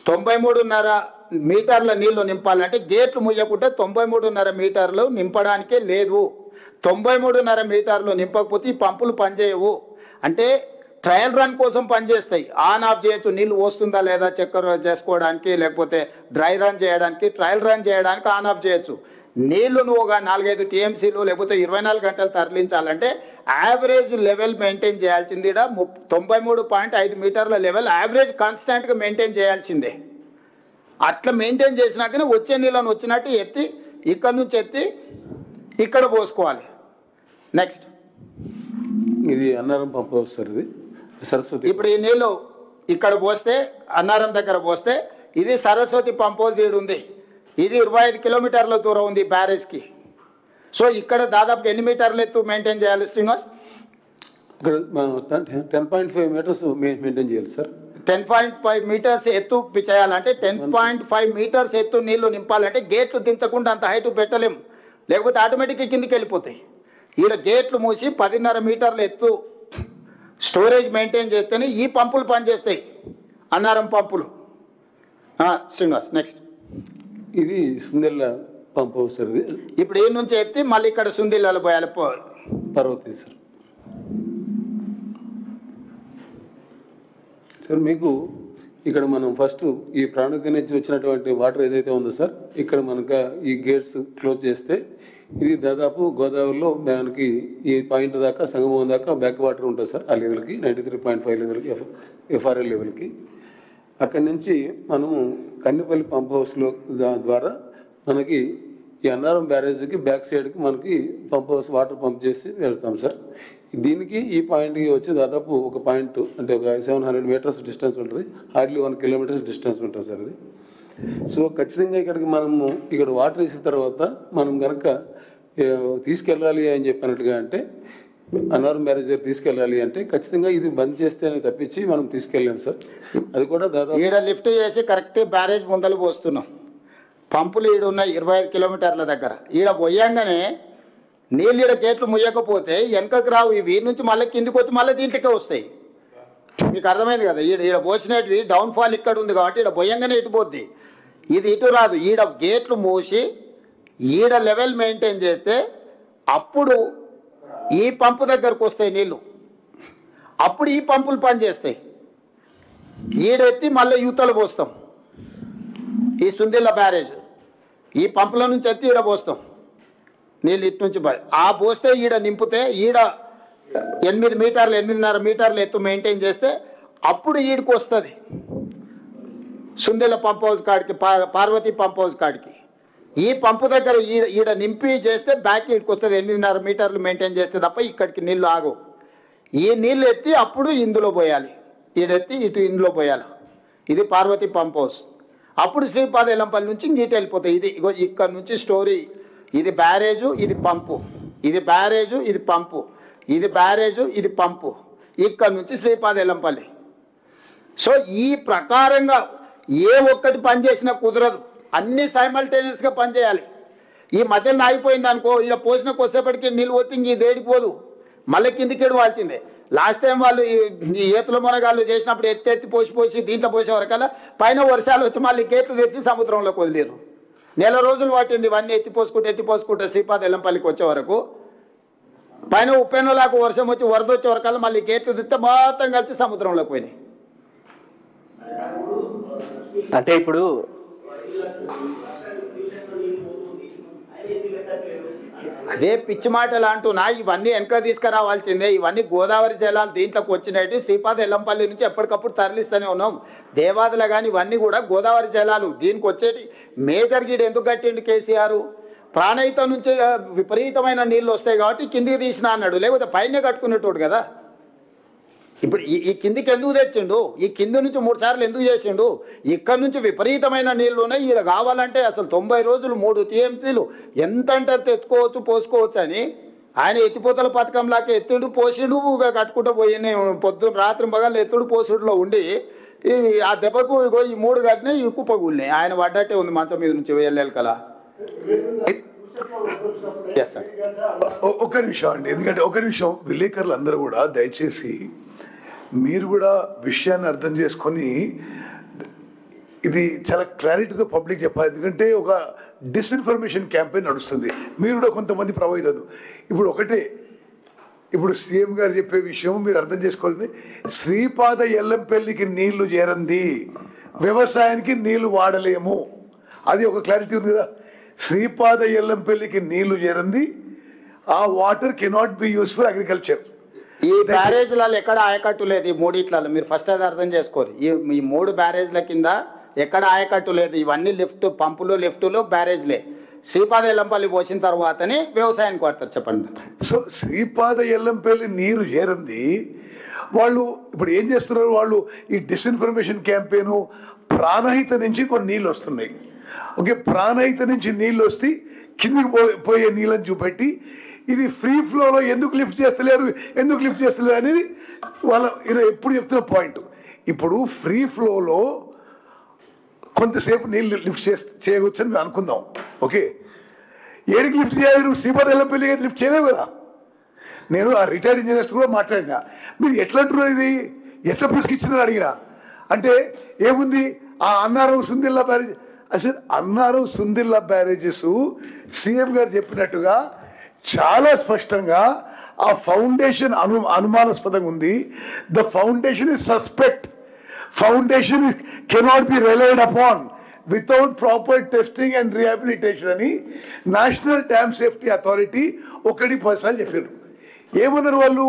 93.5 మీటర్ల నీళ్లు నింపాలంటే గేట్లు ముయ్యకుంటే 93.5 మీటర్లు నింపడానికే లేదు. 93.5 మీటర్లు నింపకపోతే ఈ పంపులు పనిచేయవు. అంటే ట్రయల్ రన్ కోసం పనిచేస్తాయి. ఆన్ ఆఫ్ చేయొచ్చు, నీళ్లు వస్తుందా లేదా చెక్ చేసుకోవడానికి, లేకపోతే డ్రై రన్ చేయడానికి, ట్రయల్ రన్ చేయడానికి ఆన్ ఆఫ్ చేయొచ్చు. నీళ్లు నువ్వు ఒక 4-5 టీఎంసీలు లేకపోతే 24 గంటలు తరలించాలంటే యావరేజ్ లెవెల్ మెయింటైన్ చేయాల్సింది. 93.5 మీటర్ల లెవెల్ యావరేజ్ కాన్స్టాంట్గా మెయింటైన్ చేయాల్సిందే. అట్లా మెయింటైన్ చేసినాకనే వచ్చే నీళ్ళను వచ్చినట్టు ఎత్తి ఇక్కడ నుంచి ఎత్తి ఇక్కడ పోసుకోవాలి. నెక్స్ట్ ఇది అన్నారం పంప్ హౌస్ సార్. ఇది సరస్వతి. ఇప్పుడు ఈ నీళ్ళు ఇక్కడ పోస్తే అన్నారం దగ్గర పోస్తే ఇది సరస్వతి పంప్ హౌస్ ఈడు ఉంది. ఇది 25 కిలోమీటర్ల దూరం ఉంది బ్యారేజ్కి. సో ఇక్కడ దాదాపు ఎన్ని మీటర్లు ఎత్తు మెయింటైన్ చేయాలి శ్రీనివాస్? ఇక్కడ 10.5 మీటర్స్ మెయింటైన్ చేయాలి సార్. 10.5 మీటర్స్ ఎత్తు చేయాలంటే 10.5 మీటర్స్ ఎత్తు నీళ్లు నింపాలంటే గేట్లు దించకుండా అంత హైట్ పెట్టలేము, లేకపోతే ఆటోమేటిక్గా కిందికి వెళ్ళిపోతాయి. ఈడ గేట్లు మూసి 10.5 మీటర్ల ఎత్తు స్టోరేజ్ మెయింటైన్ చేస్తేనే ఈ పంపులు పనిచేస్తాయి, అన్నారం పంపులు. శ్రీనివాస్ నెక్స్ట్. ఇది సుందెల్ల పంప్ హౌస్ సార్. ఇది ఇప్పుడు ఈ నుంచి ఎత్తి మళ్ళీ ఇక్కడ సుందిళ్ళలో పోయాలి. పర్వతి సార్. సార్ మీకు ఇక్కడ మనం ఫస్ట్ ఈ ప్రాణహిత నుంచి వచ్చినటువంటి వాటర్ ఏదైతే ఉందో సార్, ఇక్కడ మనకు ఈ గేట్స్ క్లోజ్ చేస్తే ఇది దాదాపు గోదావరిలో మనకి ఈ పాయింట్ దాకా సంగమం దాకా బ్యాక్ వాటర్ ఉంటుంది సార్. ఆ లెవెల్కి 93.5 లెవెల్కి ఎఫ్ఆర్ఎల్ లెవెల్కి. అక్కడి నుంచి మనము కన్నెపల్లి పంప్ హౌస్లో ద్వారా మనకి ఈ అన్నారం బ్యారేజ్కి బ్యాక్ సైడ్కి మనకి పంప్ హౌస్ వాటర్ పంప్ చేసి వెళ్తాం సార్. దీనికి ఈ పాయింట్కి వచ్చి దాదాపు ఒక పాయింట్ అంటే ఒక 700 మీటర్స్ డిస్టెన్స్ ఉంటుంది, హార్డ్లీ 1 కిలోమీటర్స్ డిస్టెన్స్ ఉంటుంది సార్ అది. సో ఖచ్చితంగా ఇక్కడికి మనము ఇక్కడ వాటర్ వేసిన తర్వాత మనం కనుక తీసుకెళ్ళాలి అని చెప్పినట్టుగా అంటే అన్నారం బ్యారేజ్ తీసుకెళ్ళాలి అంటే ఖచ్చితంగా ఇది బంద్ చేస్తేనే తప్పించి మనం తీసుకెళ్ళాం సార్. అది కూడా దాదాపు ఈడ లిఫ్ట్ చేసి కరెక్ట్ బ్యారేజ్ ముందలు పోస్తున్నాం. పంపులు ఈడ ఉన్నాయి 25 కిలోమీటర్ల దగ్గర. ఈడ పోయంగానే నీళ్ళు ఈడ గేట్లు ముయ్యకపోతే వెనకకు రావు, ఇవి నుంచి మళ్ళీ కిందికి వచ్చి మళ్ళీ దీంట్లోకే వస్తాయి. మీకు అర్థమైంది కదా, ఈడ పోసినవి డౌన్ ఫాల్ ఇక్కడ ఉంది కాబట్టి ఈడ పోయంగానే ఇటు పోద్ది, ఇది ఇటు రాదు. ఈడ గేట్లు మూసి ఈడ లెవెల్ మెయింటైన్ చేస్తే అప్పుడు ఈ పంపు దగ్గరకు వస్తాయి నీళ్లు, అప్పుడు ఈ పంపులు పనిచేస్తాయి. ఈడెత్తి మళ్ళీ యూతలు పోస్తాం, ఈ సుందిల్ల బ్యారేజ్ ఈ పంపుల నుంచి ఎత్తి ఈడ పోస్తాం నీళ్ళు ఇటు నుంచి ఆ పోస్తే ఈడ నింపితే ఈడ 8 మీటర్లు 8.5 మీటర్లు ఎత్తు మెయింటైన్ చేస్తే అప్పుడు ఈడికి వస్తుంది సుందిల్ల పంప్ హౌస్ కాడికి, పార్వతీ పంప్ హౌస్ కాడికి. ఈ పంపు దగ్గర ఈడ నింపి చేస్తే బ్యాక్ ఈడికి వస్తుంది 8.5 మీటర్లు మెయింటైన్ చేస్తే తప్ప ఇక్కడికి నీళ్లు ఆగవు. ఈ నీళ్లు ఎత్తి అప్పుడు ఇందులో పోయాలి, ఈడెత్తి ఇటు ఇందులో పోయాలి. ఇది పార్వతీ పంప్ హౌస్. అప్పుడు శ్రీపాద ఎల్లంపల్లి నుంచి ఇంక ఇటు వెళ్ళిపోతాయి. ఇది ఇక్కడ నుంచి స్టోరీ, ఇది బ్యారేజు ఇది పంపు, ఇది బ్యారేజు ఇది పంపు, ఇది బ్యారేజు ఇది పంపు, ఇక్కడ నుంచి శ్రీపాద ఎల్లంపల్లి. సో ఈ ప్రకారంగా ఏ ఒక్కటి పనిచేసినా కుదరదు, అన్ని సైమల్టేనియస్గా పనిచేయాలి. ఈ మధ్యలో ఆగిపోయింది అనుకో, ఇలా పోసిన కొద్దిసేపటికి నీళ్ళు పోతే ఇంక ఇది ఏడిపోదు, మళ్ళీ కిందికి వాల్సిందే. లాస్ట్ టైం వాళ్ళు ఈ ఏతుల మునగాళ్ళు చేసినప్పుడు ఎత్తి పోసి దీంట్లో పోసే వరకల్లా పైన వర్షాలు వచ్చి మళ్ళీ గేట్లు తెచ్చి సముద్రంలోకి వదిలేరు. నెల రోజులు పట్టింది ఇవన్నీ ఎత్తిపోసుకుంటే శ్రీపాద ఎల్లంపల్లికి వచ్చే వరకు. పైన ఉప్పెన్నలాగా వర్షం వచ్చి వరద వచ్చే వరకల్లా మళ్ళీ గేట్లు తెస్తే మొత్తం కలిసి సముద్రంలోకి పోయినాయి. అంటే ఇప్పుడు అదే పిచ్చి మాటలు అంటున్నా, ఇవన్నీ వెనక తీసుకురావాల్సిందే. ఇవన్నీ గోదావరి జలాలు దీంట్లోకి వచ్చినట్టు శ్రీపాద ఎల్లంపల్లి నుంచి ఎప్పటికప్పుడు తరలిస్తూనే ఉన్నాం. దేవాదులు కానీ ఇవన్నీ కూడా గోదావరి జలాలు దీనికి వచ్చేటి. మేజర్ గీడు ఎందుకు కట్టిండు కేసీఆర్? ప్రాణహిత నుంచి విపరీతమైన నీళ్ళు వస్తాయి కాబట్టి కిందికి తీసిన అన్నాడు, లేకపోతే పైనే కట్టుకునేటోడు కదా. ఇప్పుడు ఈ కిందికి ఎందుకు తెచ్చిండు? ఈ కింది నుంచి 3 సార్లు ఎందుకు చేసిండు? ఇక్కడ నుంచి విపరీతమైన నీళ్లు ఉన్నాయి, ఈడ కావాలంటే అసలు 90 రోజులు 3 టీఎంసీలు ఎంత అంటే ఎత్తుకోవచ్చు పోసుకోవచ్చు అని ఆయన ఎత్తిపోతల పథకంలాగా ఎత్తుడు పోసిండు కట్టుకుంటూ పోయి పొద్దున్న రాత్రి పగలు ఎత్తుడు పోసుడులో ఉండి ఆ దెబ్బకు ఈ 3 కట్టినాయి, ఈ కుప్పగూలినాయి. ఆయన పడ్డట్టే ఉంది మంచం మీద నుంచి వెళ్ళాలి కదా. ఒక నిమిషం అండి, ఎందుకంటే ఒక నిమిషం విలేకరులు అందరూ కూడా దయచేసి మీరు కూడా విషయాన్ని అర్థం చేసుకొని ఇది చాలా క్లారిటీతో పబ్లిక్ చెప్పాలి. ఎందుకంటే ఒక డిస్ఇన్ఫర్మేషన్ క్యాంపెయిన్ నడుస్తుంది, మీరు కూడా కొంతమంది ప్రభావితం. ఇప్పుడు ఒకటే, ఇప్పుడు సీఎం గారు చెప్పే విషయం మీరు అర్థం చేసుకోవాల్సింది, శ్రీపాద ఎల్లంపల్లికి నీళ్లు చేరంది, వ్యవసాయానికి నీళ్లు వాడలేము, అది ఒక క్లారిటీ ఉంది కదా. శ్రీపాద ఎల్లంపల్లికి నీళ్లు చేరంది, ఆ water cannot be use for agriculture. ఈ బ్యారేజ్లలో ఎక్కడ ఆయకట్టు లేదు. ఈ 3 మీరు ఫస్ట్ అది అర్థం చేసుకోరు. ఈ 3 బ్యారేజ్ల కింద ఎక్కడ ఆయకట్టు లేదు. ఇవన్నీ లిఫ్ట్ పంపులు లిఫ్టులు బ్యారేజ్లే. శ్రీపాద ఎల్లంపల్లి పోసిన తర్వాతనే వ్యవసాయానికి వాడతారు. చెప్పండి. సో శ్రీపాద ఎల్లంపల్లి నీరు చేరంది, వాళ్ళు ఇప్పుడు ఏం చేస్తున్నారు, వాళ్ళు ఈ డిస్ఇన్ఫర్మేషన్ క్యాంపెయిన్ ప్రాణహిత నుంచి కొన్ని నీళ్ళు వస్తున్నాయి. ఓకే, ప్రాణహిత నుంచి నీళ్ళు వస్తే కిందికి పోయే నీళ్ళని చూపెట్టి ఇది ఫ్రీ ఫ్లోలో ఎందుకు లిఫ్ట్ చేస్తలేరు అనేది వాళ్ళ ఎప్పుడు చెప్తున్న పాయింట్. ఇప్పుడు ఫ్రీ ఫ్లోలో కొంతసేపు నీళ్ళు లిఫ్ట్ చేయవచ్చు అని మేము అనుకుందాం. ఓకే, ఏడికి లిఫ్ట్ చేయాలి? నువ్వు శ్రీపాద ఎల్లంపల్లి లిఫ్ట్ చేయలేవు కదా. నేను ఆ రిటైర్డ్ ఇంజనీర్స్ కూడా మాట్లాడినా, మీరు ఎట్లా అంటున్నారు, ఇది ఎట్లా పుసుకిచ్చినారు అడిగినా. అంటే ఏముంది, ఆ అన్నారం సుందిల్ల బ్యారేజ్, అసలు అన్నారం సుందిల్ల బ్యారేజెస్ సీఎం గారు చెప్పినట్టుగా చాలా స్పష్టంగా ఆ ఫౌండేషన్ అనుమానాస్పదంగా ఉంది. The foundation is suspect. foundation cannot be relied upon without proper testing and rehabilitation అని నేషనల్ డ్యామ్ సేఫ్టీ అథారిటీ 1 సార్లు చెప్పారు. ఏమన్నారు వాళ్ళు?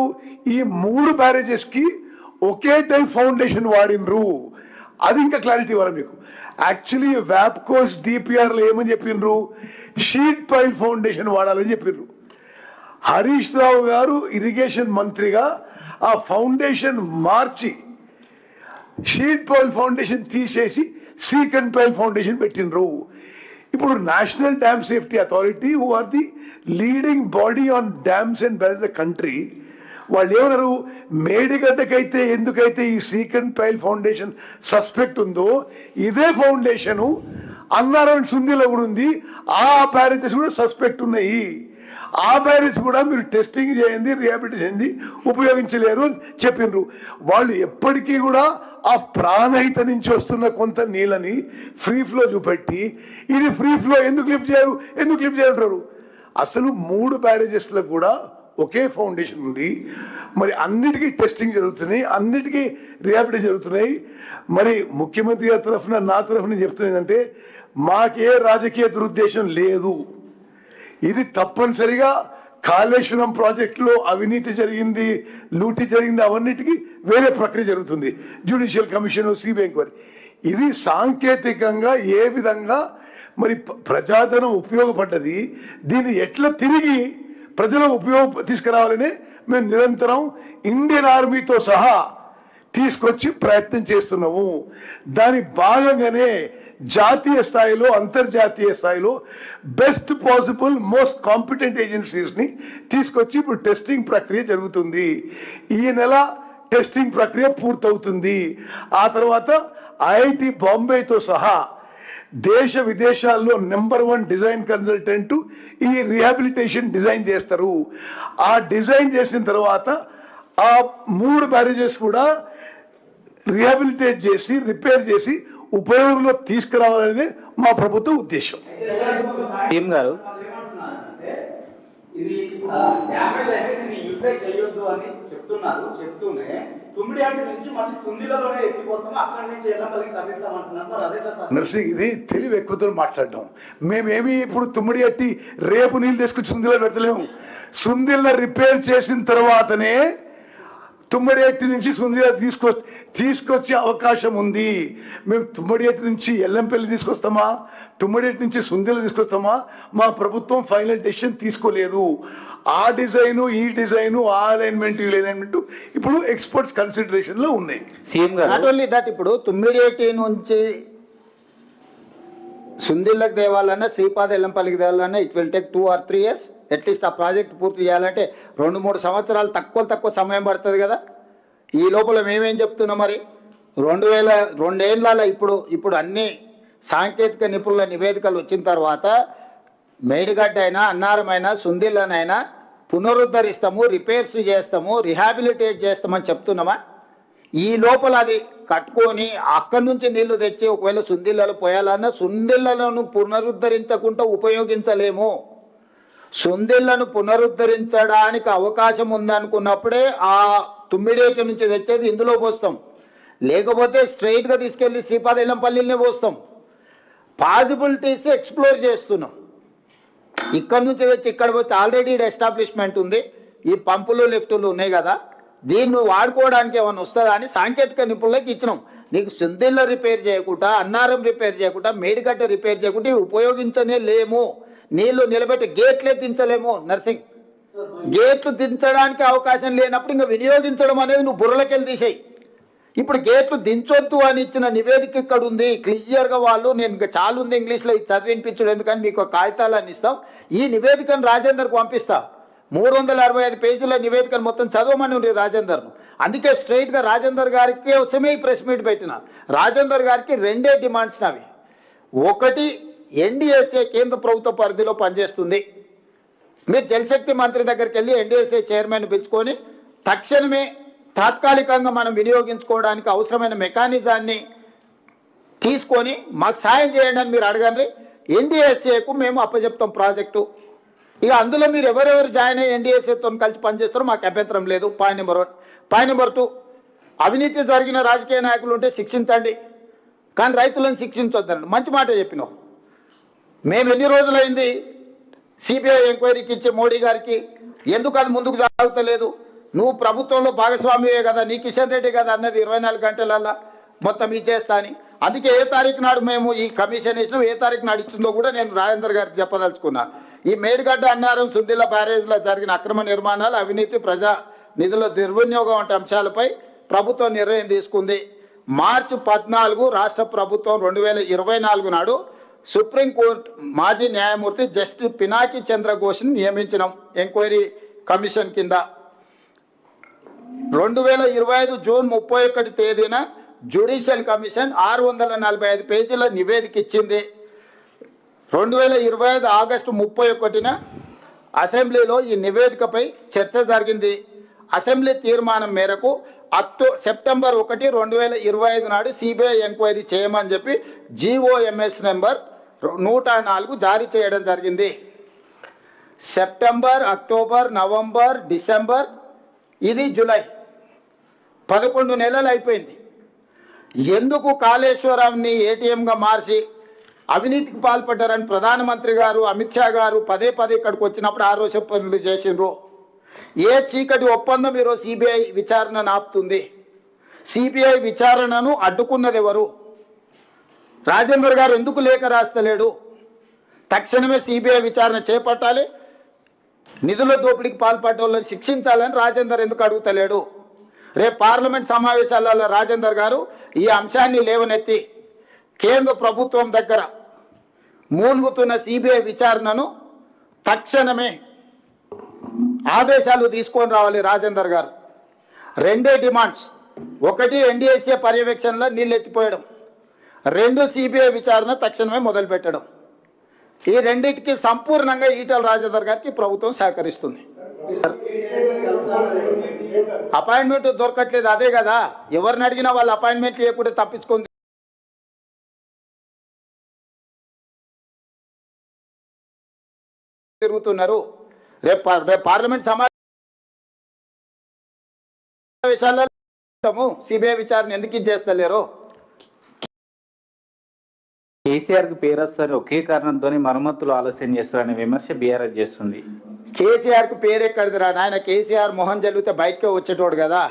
ఈ 3 బ్యారేజెస్ కి ఒకే టైప్ ఫౌండేషన్ వాడినరు. అది ఇంకా క్లారిటీ ఇవ్వాలి మీకు. యాక్చువల్లీ వ్యాప్కోస్ డిపిఆర్ లో ఏమని చెప్పిండ్రు? షీట్ పైల్ ఫౌండేషన్ వాడాలని చెప్పిండ్రు. హరీష్ రావు గారు ఇరిగేషన్ మంత్రిగా ఆ ఫౌండేషన్ మార్చి షీట్ పైల్ ఫౌండేషన్ తీసేసి సీకన్ పైల్ ఫౌండేషన్ పెట్టినరు. ఇప్పుడు national dam safety authority who are the leading body on dams and barrage the country, వాళ్ళు ఏమన్నారు? మేడిగడ్డకైతే ఎందుకైతే ఈ సీకన్ పైల్ ఫౌండేషన్ సస్పెక్ట్ ఉందో ఇదే ఫౌండేషన్ అన్నారం సుందిలో కూడా ఉంది, ఆ బ్యారేజెస్ కూడా సస్పెక్ట్ ఉన్నాయి. ఆ బ్యారేజ్ కూడా మీరు టెస్టింగ్ చేయండి, రిహాబిలిటేషన్ చేయండి, ఉపయోగించలేరు అని చెప్పిండ్రు. వాళ్ళు ఎప్పటికీ కూడా ఆ ప్రాణహిత నుంచి వస్తున్న కొంత నీళ్ళని ఫ్రీ ఫ్లో చూపెట్టి ఇది ఫ్రీ ఫ్లో ఎందుకు లిఫ్ట్ చేయరు? అసలు 3 బ్యారేజెస్ లో కూడా ఒకే ఫౌండేషన్ ఉంది. మరి అన్నిటికీ టెస్టింగ్ జరుగుతున్నాయి, అన్నిటికీ రిహాబిలిటేషన్ జరుగుతున్నాయి. మరి ముఖ్యమంత్రి గారి తరఫున నా తరఫున చెప్తున్నదంటే మాకే రాజకీయ దురుద్దేశం లేదు. ఇది తప్పనిసరిగా కాళేశ్వరం ప్రాజెక్టులో అవినీతి జరిగింది, లూటీ జరిగింది, అవన్నిటికీ వేరే ప్రక్రియ జరుగుతుంది. Judicial commission, CBI enquiry. ఇది సాంకేతికంగా ఏ విధంగా మరి ప్రజాధనం ఉపయోగపడ్డది, దీన్ని ఎట్లా తిరిగి ప్రజలకు తీసుకురావాలని మేము నిరంతరం ఇండియన్ ఆర్మీతో సహా తీసుకొచ్చి ప్రయత్నం చేస్తున్నాము. దాని భాగంగానే జాతీయ స్థాయిలో, అంతర్జాతీయ స్థాయిలో best possible most competent agencies ని తీసుకొచ్చి ఇప్పుడు టెస్టింగ్ ప్రక్రియ జరుగుతుంది. ఈ నెల టెస్టింగ్ ప్రక్రియ పూర్తవుతుంది. ఆ తర్వాత ఐఐటి బాంబేతో సహా దేశ విదేశాల్లో నెంబర్ 1 డిజైన్ కన్సల్టెంట్ ఈ రిహాబిలిటేషన్ డిజైన్ చేస్తారు. ఆ డిజైన్ చేసిన తర్వాత ఆ 3 బ్యారేజెస్ కూడా రిహాబిలిటేట్ చేసి, రిపేర్ చేసి ఉపయోగంలో తీసుకురావాలనేది మా ప్రభుత్వ ఉద్దేశం. టీం గారు ఇది డ్యామేజ్ అయితే దీన్ని యూటిలైజ్ చేయొద్దు అని చెప్తూనే తుమ్మిడియాటి నుంచి మళ్ళీ సుందిలలోనే ఎత్తిపోతాము, అక్కడి నుంచి ఎల్లపల్లికి తగ్గిస్తామంటున్నారు. మరి అదే నర్సింగ్, ఇది తెలివి ఎక్కువతో మాట్లాడడం. మేమేమి ఇప్పుడు తుమ్మిడియట్టి రేపు నీళ్ళు తీసుకొచ్చి సుందిలో పెట్టలేము. సుందిల్లో రిపేర్ చేసిన తర్వాతనే తుమ్మడియట్టి నుంచి సుందిలో తీసుకొచ్చే అవకాశం ఉంది. మేము తుమ్మడియట్టి నుంచి ఎల్లంపల్లి తీసుకొస్తామా, తుమ్మడియట్టి నుంచి సుందిలో తీసుకొస్తామా, మా ప్రభుత్వం ఫైనల్ డెసిషన్ తీసుకోలేదు. ఆ డిజైను, ఈ డిజైను, ఆ అలైన్మెంట్, ఈ అలైన్మెంట్ ఇప్పుడు ఎక్స్పర్ట్స్ కన్సిడరేషన్ లో ఉన్నాయి. సీఎం గారు నాట్ ఓన్లీ దట్, ఇప్పుడు తుమ్మిడియట్టి నుంచి సుందిళ్ళకి దేవాలన్నా, శ్రీపాద ఎల్లంపల్లికి దేవాలన్నా it will take 2 or 3 years. At least ఆ ప్రాజెక్ట్ పూర్తి చేయాలంటే 2-3 సంవత్సరాలు తక్కువ సమయం పడుతుంది కదా. ఈ లోపల మేమేం చెప్తున్నాం? మరి 2 ఏళ్ళ ఇప్పుడు అన్ని సాంకేతిక నిపుణుల నివేదికలు వచ్చిన తర్వాత మేడిగడ్డ అయినా, అన్నారమైనా, సుందిళ్ళనైనా పునరుద్ధరిస్తాము, రిపేర్స్ చేస్తాము, రిహాబిలిటేట్ చేస్తామని చెప్తున్నామా? ఈ లోపల అది కట్టుకొని అక్కడి నుంచి నీళ్లు తెచ్చి ఒకవేళ సుందిళ్ళలో పోయాలన్నా సుందిళ్ళను పునరుద్ధరించకుండా ఉపయోగించలేము. సుందిళ్లను పునరుద్ధరించడానికి అవకాశం ఉందనుకున్నప్పుడే ఆ తుమ్మిడేటి నుంచి తెచ్చేది ఇందులో పోస్తాం, లేకపోతే స్ట్రైట్ గా తీసుకెళ్లి శ్రీపాద ఎల్లంపల్లినే పోస్తాం. పాసిబిలిటీస్ ఎక్స్ప్లోర్ చేస్తున్నాం. ఇక్కడ నుంచి తెచ్చి ఇక్కడ పోతే ఆల్రెడీ ఎస్టాబ్లిష్మెంట్ ఉంది, ఈ పంపులు లిఫ్టులు ఉన్నాయి కదా, దీన్ని వాడుకోవడానికి ఏమైనా వస్తుందా అని సాంకేతిక నిపుణులకు ఇచ్చినాం. నీకు సుందిళ్ళ రిపేర్ చేయకుండా, అన్నారం రిపేర్ చేయకుండా, మేడిగడ్డ రిపేర్ చేయకుండా ఉపయోగించనే లేము. నీళ్లు నిలబెట్టి గేట్లే దించలేము. నర్సింగ్, గేట్లు దించడానికి అవకాశం లేనప్పుడు ఇంకా వినియోగించడం అనేది నువ్వు బుర్రలకెళ్ళి తీసేయి. ఇప్పుడు గేట్లు దించొద్దు అని ఇచ్చిన నివేదిక ఇక్కడ ఉంది క్లియర్గా. వాళ్ళు నేను ఇంకా చాలా ఉంది ఇంగ్లీష్లో ఇది చదివినిపించడం ఎందుకని మీకు కాగితాలని ఇస్తాం. ఈ నివేదికను రాజేందర్కు పంపిస్తా. 365 పేజీల నివేదికను మొత్తం చదవమని ఉంది రాజేందర్ను. అందుకే స్ట్రైట్గా రాజేందర్ గారికి కోసమే ఈ ప్రెస్ మీట్ పెట్టిన. రాజేందర్ గారికి 2 డిమాండ్స్ నావి. ఒకటి, ఎన్డీఎస్ఏ కేంద్ర ప్రభుత్వ పరిధిలో పనిచేస్తుంది. మీరు జలశక్తి మంత్రి దగ్గరికి వెళ్ళి ఎన్డీఎస్ఏ చైర్మన్ పిలుచుకొని తక్షణమే తాత్కాలికంగా మనం వినియోగించుకోవడానికి అవసరమైన మెకానిజాన్ని తీసుకొని మాకు సాయం చేయండి అని మీరు అడగండి. ఎన్డీఎస్ఏకు మేము అప్పచెప్తాం ప్రాజెక్టు. ఇక అందులో మీరు ఎవరెవరు జాయిన్ అయ్యి ఎన్డీఎస్ఏతో కలిసి పనిచేస్తారో మాకు అభ్యంతరం లేదు. Point number 1. పాయింట్ నెంబర్ 2, అవినీతి జరిగిన రాజకీయ నాయకులు ఉంటే శిక్షించండి, కానీ రైతులను శిక్షించొద్దండి. మంచి మాట చెప్పినావు. మేము ఎన్ని రోజులైంది సిబిఐ ఎంక్వైరీకి ఇచ్చే మోడీ గారికి, ఎందుకు అది ముందుకు సాగుతలేదు? నువ్వు ప్రభుత్వంలో భాగస్వామివే కదా, నీ కిషన్ రెడ్డి కదా అన్నది 24 గంటలల్లా మొత్తం ఇచ్చేస్తా అని. అందుకే ఏ తారీఖు నాడు మేము ఈ కమిషన్ ఇచ్చినాం, ఏ తారీఖు నాడు ఇచ్చిందో కూడా నేను రాజేందర్ గారికి చెప్పదలుచుకున్నా. ఈ మేడిగడ్డ అన్నారం సుందిల్ల బ్యారేజ్లో జరిగిన అక్రమ నిర్మాణాలు, అవినీతి, ప్రజా నిధుల దుర్వినియోగం వంటి అంశాలపై ప్రభుత్వం నిర్ణయం తీసుకుంది. మార్చి 14 రాష్ట్ర ప్రభుత్వం 2024 నాడు సుప్రీంకోర్టు మాజీ న్యాయమూర్తి జస్టిస్ పినాకి చంద్ర ఘోష్ని నియమించినాం ఎంక్వైరీ కమిషన్ కింద. 2025 జూన్ 31 తేదీన జ్యుడిషియల్ కమిషన్ 645 పేజీల నివేదిక ఇచ్చింది. 2025 ఆగస్టు 31న అసెంబ్లీలో ఈ నివేదికపై చర్చ జరిగింది. అసెంబ్లీ తీర్మానం మేరకు సెప్టెంబర్ 1, 2025 నాడు సిబిఐ ఎంక్వైరీ చేయమని చెప్పి GOMS నెంబర్ 104 జారీ చేయడం జరిగింది. సెప్టెంబర్, అక్టోబర్, నవంబర్, డిసెంబర్, ఇది జూలై, 11 నెలలు అయిపోయింది. ఎందుకు కాళేశ్వరాన్ని ఏటీఎంగా మార్చి అవినీతికి పాల్పడ్డారని ప్రధానమంత్రి గారు, అమిత్ షా గారు పదే ఇక్కడికి వచ్చినప్పుడు ఆరోపణలు చేసిండ్రు. ఏ చీకటి ఒప్పందం ఈరోజు సిబిఐ విచారణను ఆపుతుంది? సిబిఐ విచారణను అడ్డుకున్నది ఎవరు? రాజేందర్ గారు ఎందుకు లేఖ రాస్తలేడు? తక్షణమే సిబిఐ విచారణ చేపట్టాలి, నిధుల దోపిడీకి పాల్పడ్డ వాళ్ళని శిక్షించాలని రాజేందర్ ఎందుకు అడుగుతలేడు? రేపు పార్లమెంట్ సమావేశాలలో రాజేందర్ గారు ఈ అంశాన్ని లేవనెత్తి కేంద్ర ప్రభుత్వం దగ్గర మూలుగుతున్న సిబిఐ విచారణను తక్షణమే ఆదేశాలు తీసుకొని రావాలి రాజేందర్ గారు. 2 డిమాండ్స్: 1 ఎన్డీఏసీ పర్యవేక్షణలో నీళ్ళు ఎత్తిపోయడం, 2 సిబిఐ విచారణ తక్షణమే మొదలు పెట్టడం. ఈ రెండింటికి సంపూర్ణంగా ఈటల రాజేందర్ గారికి ప్రభుత్వం సహకరిస్తుంది. అపాయింట్మెంట్ దొరకట్లేదు, అదే కదా. ఎవరిని అడిగినా వాళ్ళు అపాయింట్మెంట్ లేకుండా తప్పించుకొని తిరుగుతున్నారు. రేపు పార్లమెంట్ సమావేశాల్లో సిబిఐ విచారణ ఎందుకు చేస్తలేరు? కేసీఆర్ కి పేరు వస్తారు, ఒకే కారణంతో మరమ్మతులు ఆలస్యం చేస్తారనే విమర్శ బీఆర్ఎస్ చేస్తుంది. కేసీఆర్ కు పేరు ఎక్కడిదిరా నాయన? కేసీఆర్ మొహం జల్లితే బయటకే వచ్చేటోడు కదా.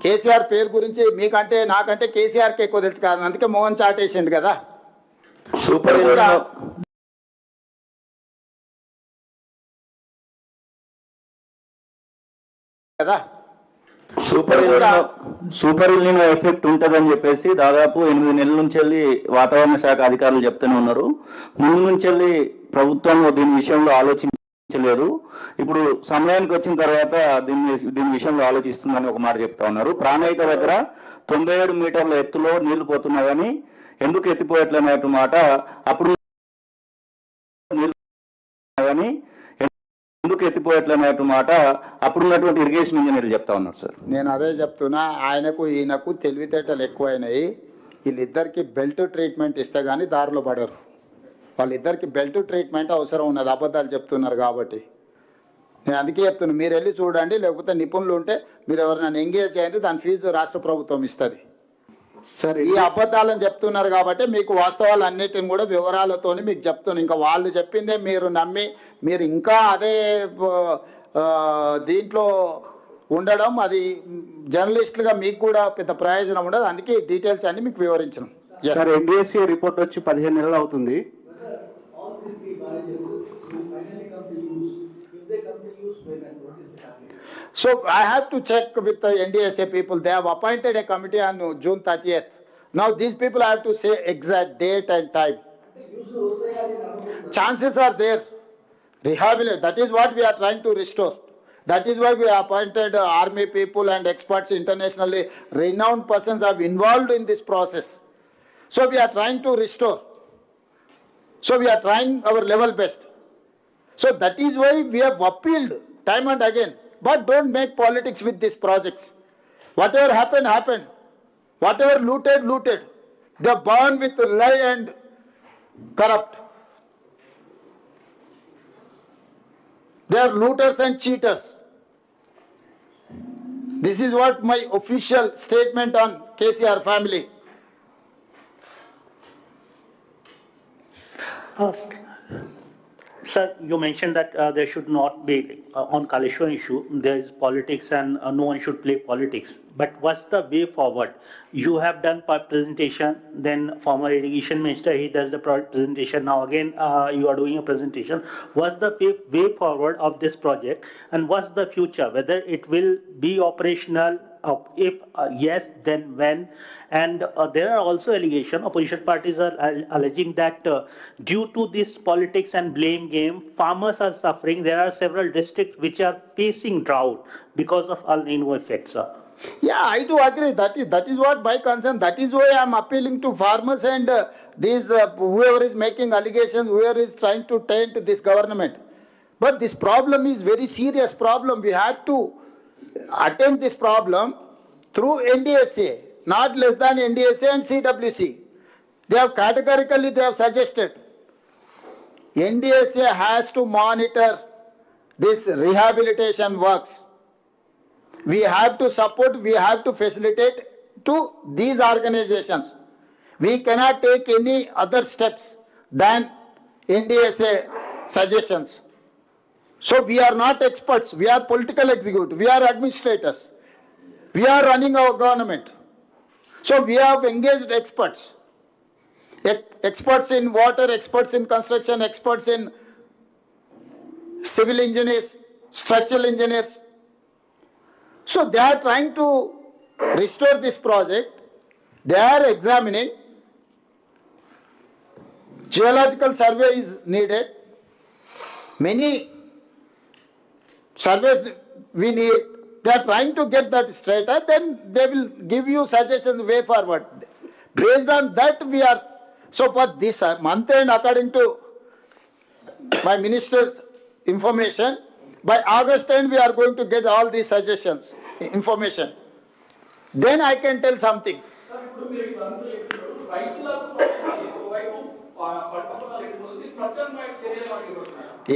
కేసీఆర్ పేరు గురించి మీకంటే నాకంటే కేసీఆర్కి ఎక్కువ తెలుసు కదా, అందుకే మోహన్ చాటేసింది కదా. సూపర్ కదా సూపర్ ఎల్నినో ఎఫెక్ట్ ఉంటుందని చెప్పేసి దాదాపు 8 నెలల నుంచి వెళ్ళి వాతావరణ శాఖ అధికారులు చెప్తూనే ఉన్నారు. ముందు నుంచి వెళ్ళి ప్రభుత్వం దీని విషయంలో ఆలోచించలేదు. ఇప్పుడు సమయానికి వచ్చిన తర్వాత దీని విషయంలో ఆలోచిస్తుందని ఒక మాట చెప్తా ఉన్నారు. ప్రాణహిత దగ్గర 97 మీటర్ల ఎత్తులో నీళ్లు పోతున్నాయని, ఎందుకు ఎత్తిపోయట్లనేటు మాట అప్పుడు ఎందుకు ఎత్తిపోయట్లనేటు మాట అప్పుడున్నటువంటి ఇరిగేషన్ ఇంజనీర్లు చెప్తా ఉన్నారు. సార్, నేను అదే చెప్తున్నా, ఆయనకు ఈయనకు తెలివితేటలు ఎక్కువైనాయి. వీళ్ళిద్దరికి బెల్ట్ ట్రీట్మెంట్ ఇస్తే కానీ దారిలో పడరు. వాళ్ళిద్దరికి బెల్ట్ ట్రీట్మెంట్ అవసరం ఉన్నది, అబద్ధాలు చెప్తున్నారు కాబట్టి. నేను అందుకే చెప్తున్నాను, మీరు వెళ్ళి చూడండి, లేకపోతే నిపుణులు ఉంటే మీరు ఎవరినైనా ఎంగేజ్ చేయండి, దాని ఫీజు రాష్ట్ర ప్రభుత్వం ఇస్తుంది. సార్, ఈ అబద్ధాలను చెప్తున్నారు కాబట్టి మీకు వాస్తవాలు అన్నిటిని కూడా వివరాలతో మీకు చెప్తున్నాను. ఇంకా వాళ్ళు చెప్పిందే మీరు నమ్మి మీరు ఇంకా అదే దీంట్లో ఉండడం, అది జర్నలిస్టులుగా మీకు కూడా పెద్ద ప్రయోజనం ఉండదు. అందుకే డీటెయిల్స్ అన్ని మీకు వివరించడం. సార్, ఎన్డీఎస్సీ రిపోర్ట్ వచ్చి 15 నెలలు అవుతుంది. So I have to check with the NDSA people. They have appointed a committee on June 30th. Now these people have to say exact date and time. Chances are there. Rehabilitate. That is what we are trying to restore. That is why we appointed army people and experts, internationally renowned persons are involved in this process. So we are trying to restore. So we are trying our level best. So that is why we have appealed time and again. But don't make politics with these projects. Whatever happened, happened. Whatever looted. They burn with lie and corrupt. They are looters and cheaters. This is what my official statement on KCR family. Sir, you mentioned that there should not be, on Kaleshwaram issue, there is politics and no one should play politics. But what's the way forward? You have done presentation, then former irrigation minister, he does the presentation. Now again, you are doing a presentation. What's the way forward of this project and what's the future? Whether it will be operational, if yes, then when? And there are also allegations, opposition parties are alleging that due to this politics and blame game, farmers are suffering. There are several districts which are facing drought because of El Nino effects, sir. Yeah, I do agree. That is what my concern. That is why I am appealing to farmers and these whoever is making allegations, whoever is trying to taint this government. But this problem is very serious problem. We have to attempt this problem through NDSA, not less than NDSA and CWC. They have categorically suggested NDSA has to monitor this rehabilitation works. We have to support, we have to facilitate to these organizations. We cannot take any other steps than NDSA suggestions. So we are not experts, we are political executive, we are administrators. We are running our government. So we have engaged experts. Experts in water, experts in construction, experts in civil engineers, structural engineers. So they are trying to restore this project. They are examining. Geological survey is needed. Many surveys we need. They are trying to get that straighter, then they will give you suggestions way forward. Based on that we are, so for this month end, according to my minister's information, by August end we are going to get all these suggestions, information. Then I can tell something.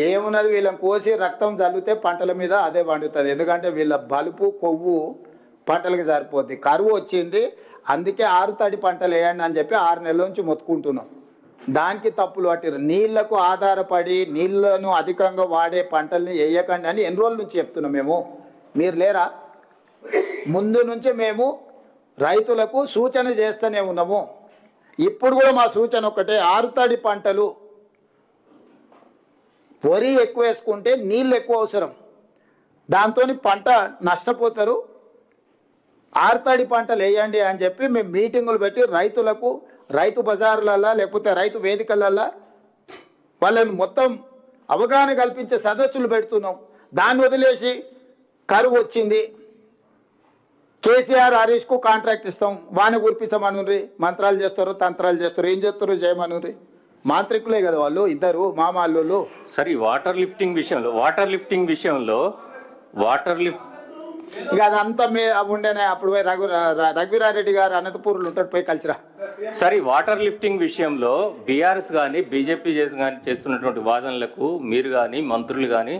ఏమున్నది వీళ్ళని కోసి రక్తం చల్లితే పంటల మీద అదే పండుతుంది. ఎందుకంటే వీళ్ళ బలుపు కొవ్వు పంటలకి సరిపోద్ది. కరువు వచ్చింది, అందుకే ఆరుతడి పంటలు వేయండి అని చెప్పి 6 నెలల నుంచి మొత్తుకుంటున్నాం. దానికి తప్పులు పట్టిరు. నీళ్లకు ఆధారపడి నీళ్లను అధికంగా వాడే పంటల్ని వేయకండి అని ఎన్ని రోజుల నుంచి చెప్తున్నాం మేము. మీరు లేరా? ముందు నుంచి మేము రైతులకు సూచన చేస్తూనే ఉన్నాము. ఇప్పుడు కూడా మా సూచన ఒకటే, ఆరుతడి పంటలు వరి ఎక్కువ వేసుకుంటే నీళ్ళు ఎక్కువ అవసరం, దాంతో పంట నష్టపోతారు. ఆరుతడి పంటలు వేయండి అని చెప్పి మేము మీటింగులు పెట్టి రైతులకు రైతు బజార్లల్లో లేకపోతే రైతు వేదికలల్లో వాళ్ళని మొత్తం అవగాహన కల్పించే సదస్సులు పెడుతున్నాం. దాన్ని వదిలేసి కరువు వచ్చింది, కేసీఆర్ హరీష్కు కాంట్రాక్ట్ ఇస్తాం, వాని గుర్పించమనుండ్రి, మంత్రాలు చేస్తారు, తంత్రాలు చేస్తారు, ఏం చేస్తారు చేయమనుండ్రి. మాంత్రికులే కదా వాళ్ళు ఇద్దరు మామాళ్ళు. సరే, వాటర్ లిఫ్టింగ్ విషయంలో ఇక అదంతా ఉండేనే. అప్పుడు పోయి రఘువీరారెడ్డి గారు అనంతపూర్లో ఉంటాడు, పోయి కలిసిరా. సరే, వాటర్ లిఫ్టింగ్ విషయంలో బీఆర్ఎస్ కానీ బీజేపీ చేస్తున్నటువంటి వాదనలకు మీరు కానీ మంత్రులు కానీ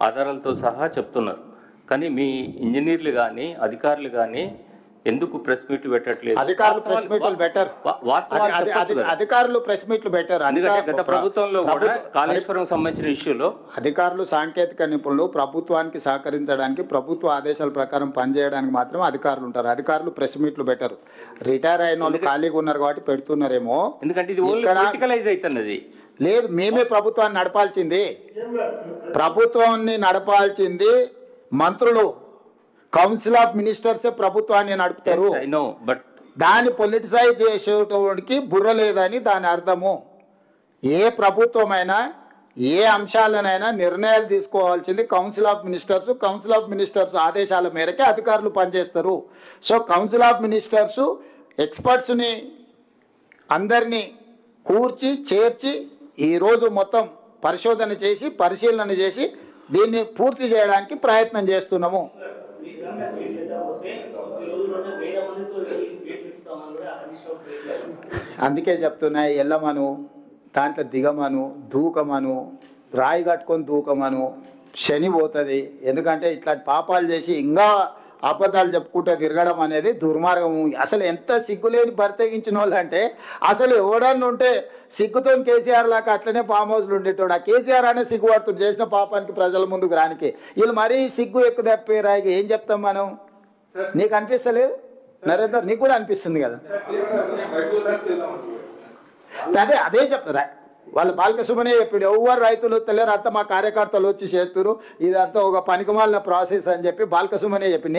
ఆధారాలతో సహా చెప్తున్నారు. కానీ మీ ఇంజనీర్లు కానీ అధికారులు కానీ ఎందుకు ప్రెస్ మీట్లు పెట్టట్లేదు? అధికారులు ప్రెస్ మీట్లు బెటర్. అధికారులు ప్రెస్ మీట్లు బెటర్. గత ప్రభుత్వంలో కూడా కాళేశ్వరం సంబంధించిన ఇష్యూలో అధికారులు సాంకేతిక నిపుణులు ప్రభుత్వానికి సహకరించడానికి, ప్రభుత్వ ఆదేశాల ప్రకారం పనిచేయడానికి మాత్రం అధికారులు ఉంటారు. అధికారులు ప్రెస్ మీట్లు బెటర్. రిటైర్ అయిన వాళ్ళు ఖాళీగా ఉన్నారు కాబట్టి పెడుతున్నారేమో. ఎందుకంటే ఇది ఓన్లీ పొలిటికలైజ్ అవుతున్నది. లేదు, మేమే ప్రభుత్వాన్ని నడపాల్సింది. ప్రభుత్వాన్ని నడపాల్సింది మంత్రులు, కౌన్సిల్ ఆఫ్ మినిస్టర్సే ప్రభుత్వాన్ని నడుపుతారు. దాన్ని పొలిటిసైజ్ చేసేటోడికి బుర్ర లేదని దాని అర్థము. ఏ ప్రభుత్వమైనా ఏ అంశాలనైనా నిర్ణయాలు తీసుకోవాల్సింది council of ministers. Council of ministers ఆదేశాల మేరకే అధికారులు పనిచేస్తారు. సో కౌన్సిల్ ఆఫ్ మినిస్టర్స్ ఎక్స్పర్ట్స్ని అందరినీ కూర్చి చేర్చి ఈరోజు మొత్తం పరిశోధన చేసి పరిశీలన చేసి దీన్ని పూర్తి చేయడానికి ప్రయత్నం చేస్తున్నాము. అందుకే చెప్తున్నా, ఎల్లమను, దాంట్లో దిగమను, దూకమను, రాయి కట్టుకొని దూకమను, శని పోతుంది. ఎందుకంటే ఇట్లాంటి పాపాలు చేసి ఇంకా అబద్ధాలు చెప్పుకుంటూ తిరగడం అనేది దుర్మార్గం. అసలు ఎంత సిగ్గులేని బరితెగించిన వాళ్ళు అంటే అసలు ఎవడన్నా ఉంటే సిగ్గుతో కేసీఆర్ లాగా అట్లనే ఫామ్ హౌస్లు ఉండేటోడు. ఆ కేసీఆర్ అనే సిగ్గుపడుతుంది చేసిన పాపానికి ప్రజల ముందుకు రానికి. వీళ్ళు మరీ సిగ్గు ఎక్కువ తప్పారా? ఏం చెప్తాం మనం? నీకు అనిపిస్తలేదు నరేందర్? నీకు కూడా అనిపిస్తుంది కదా. అదే చెప్తారా వాళ్ళు బాలకృష్ణనే చెప్పాడు, ఎవరు రైతులు తెలియరు అంతా మా కార్యకర్తలు వచ్చి చేస్తున్నారు, ఇదంతా ఒక పనికిమాలిన ప్రాసెస్ అని చెప్పి బాలకృష్ణనే చెప్పి.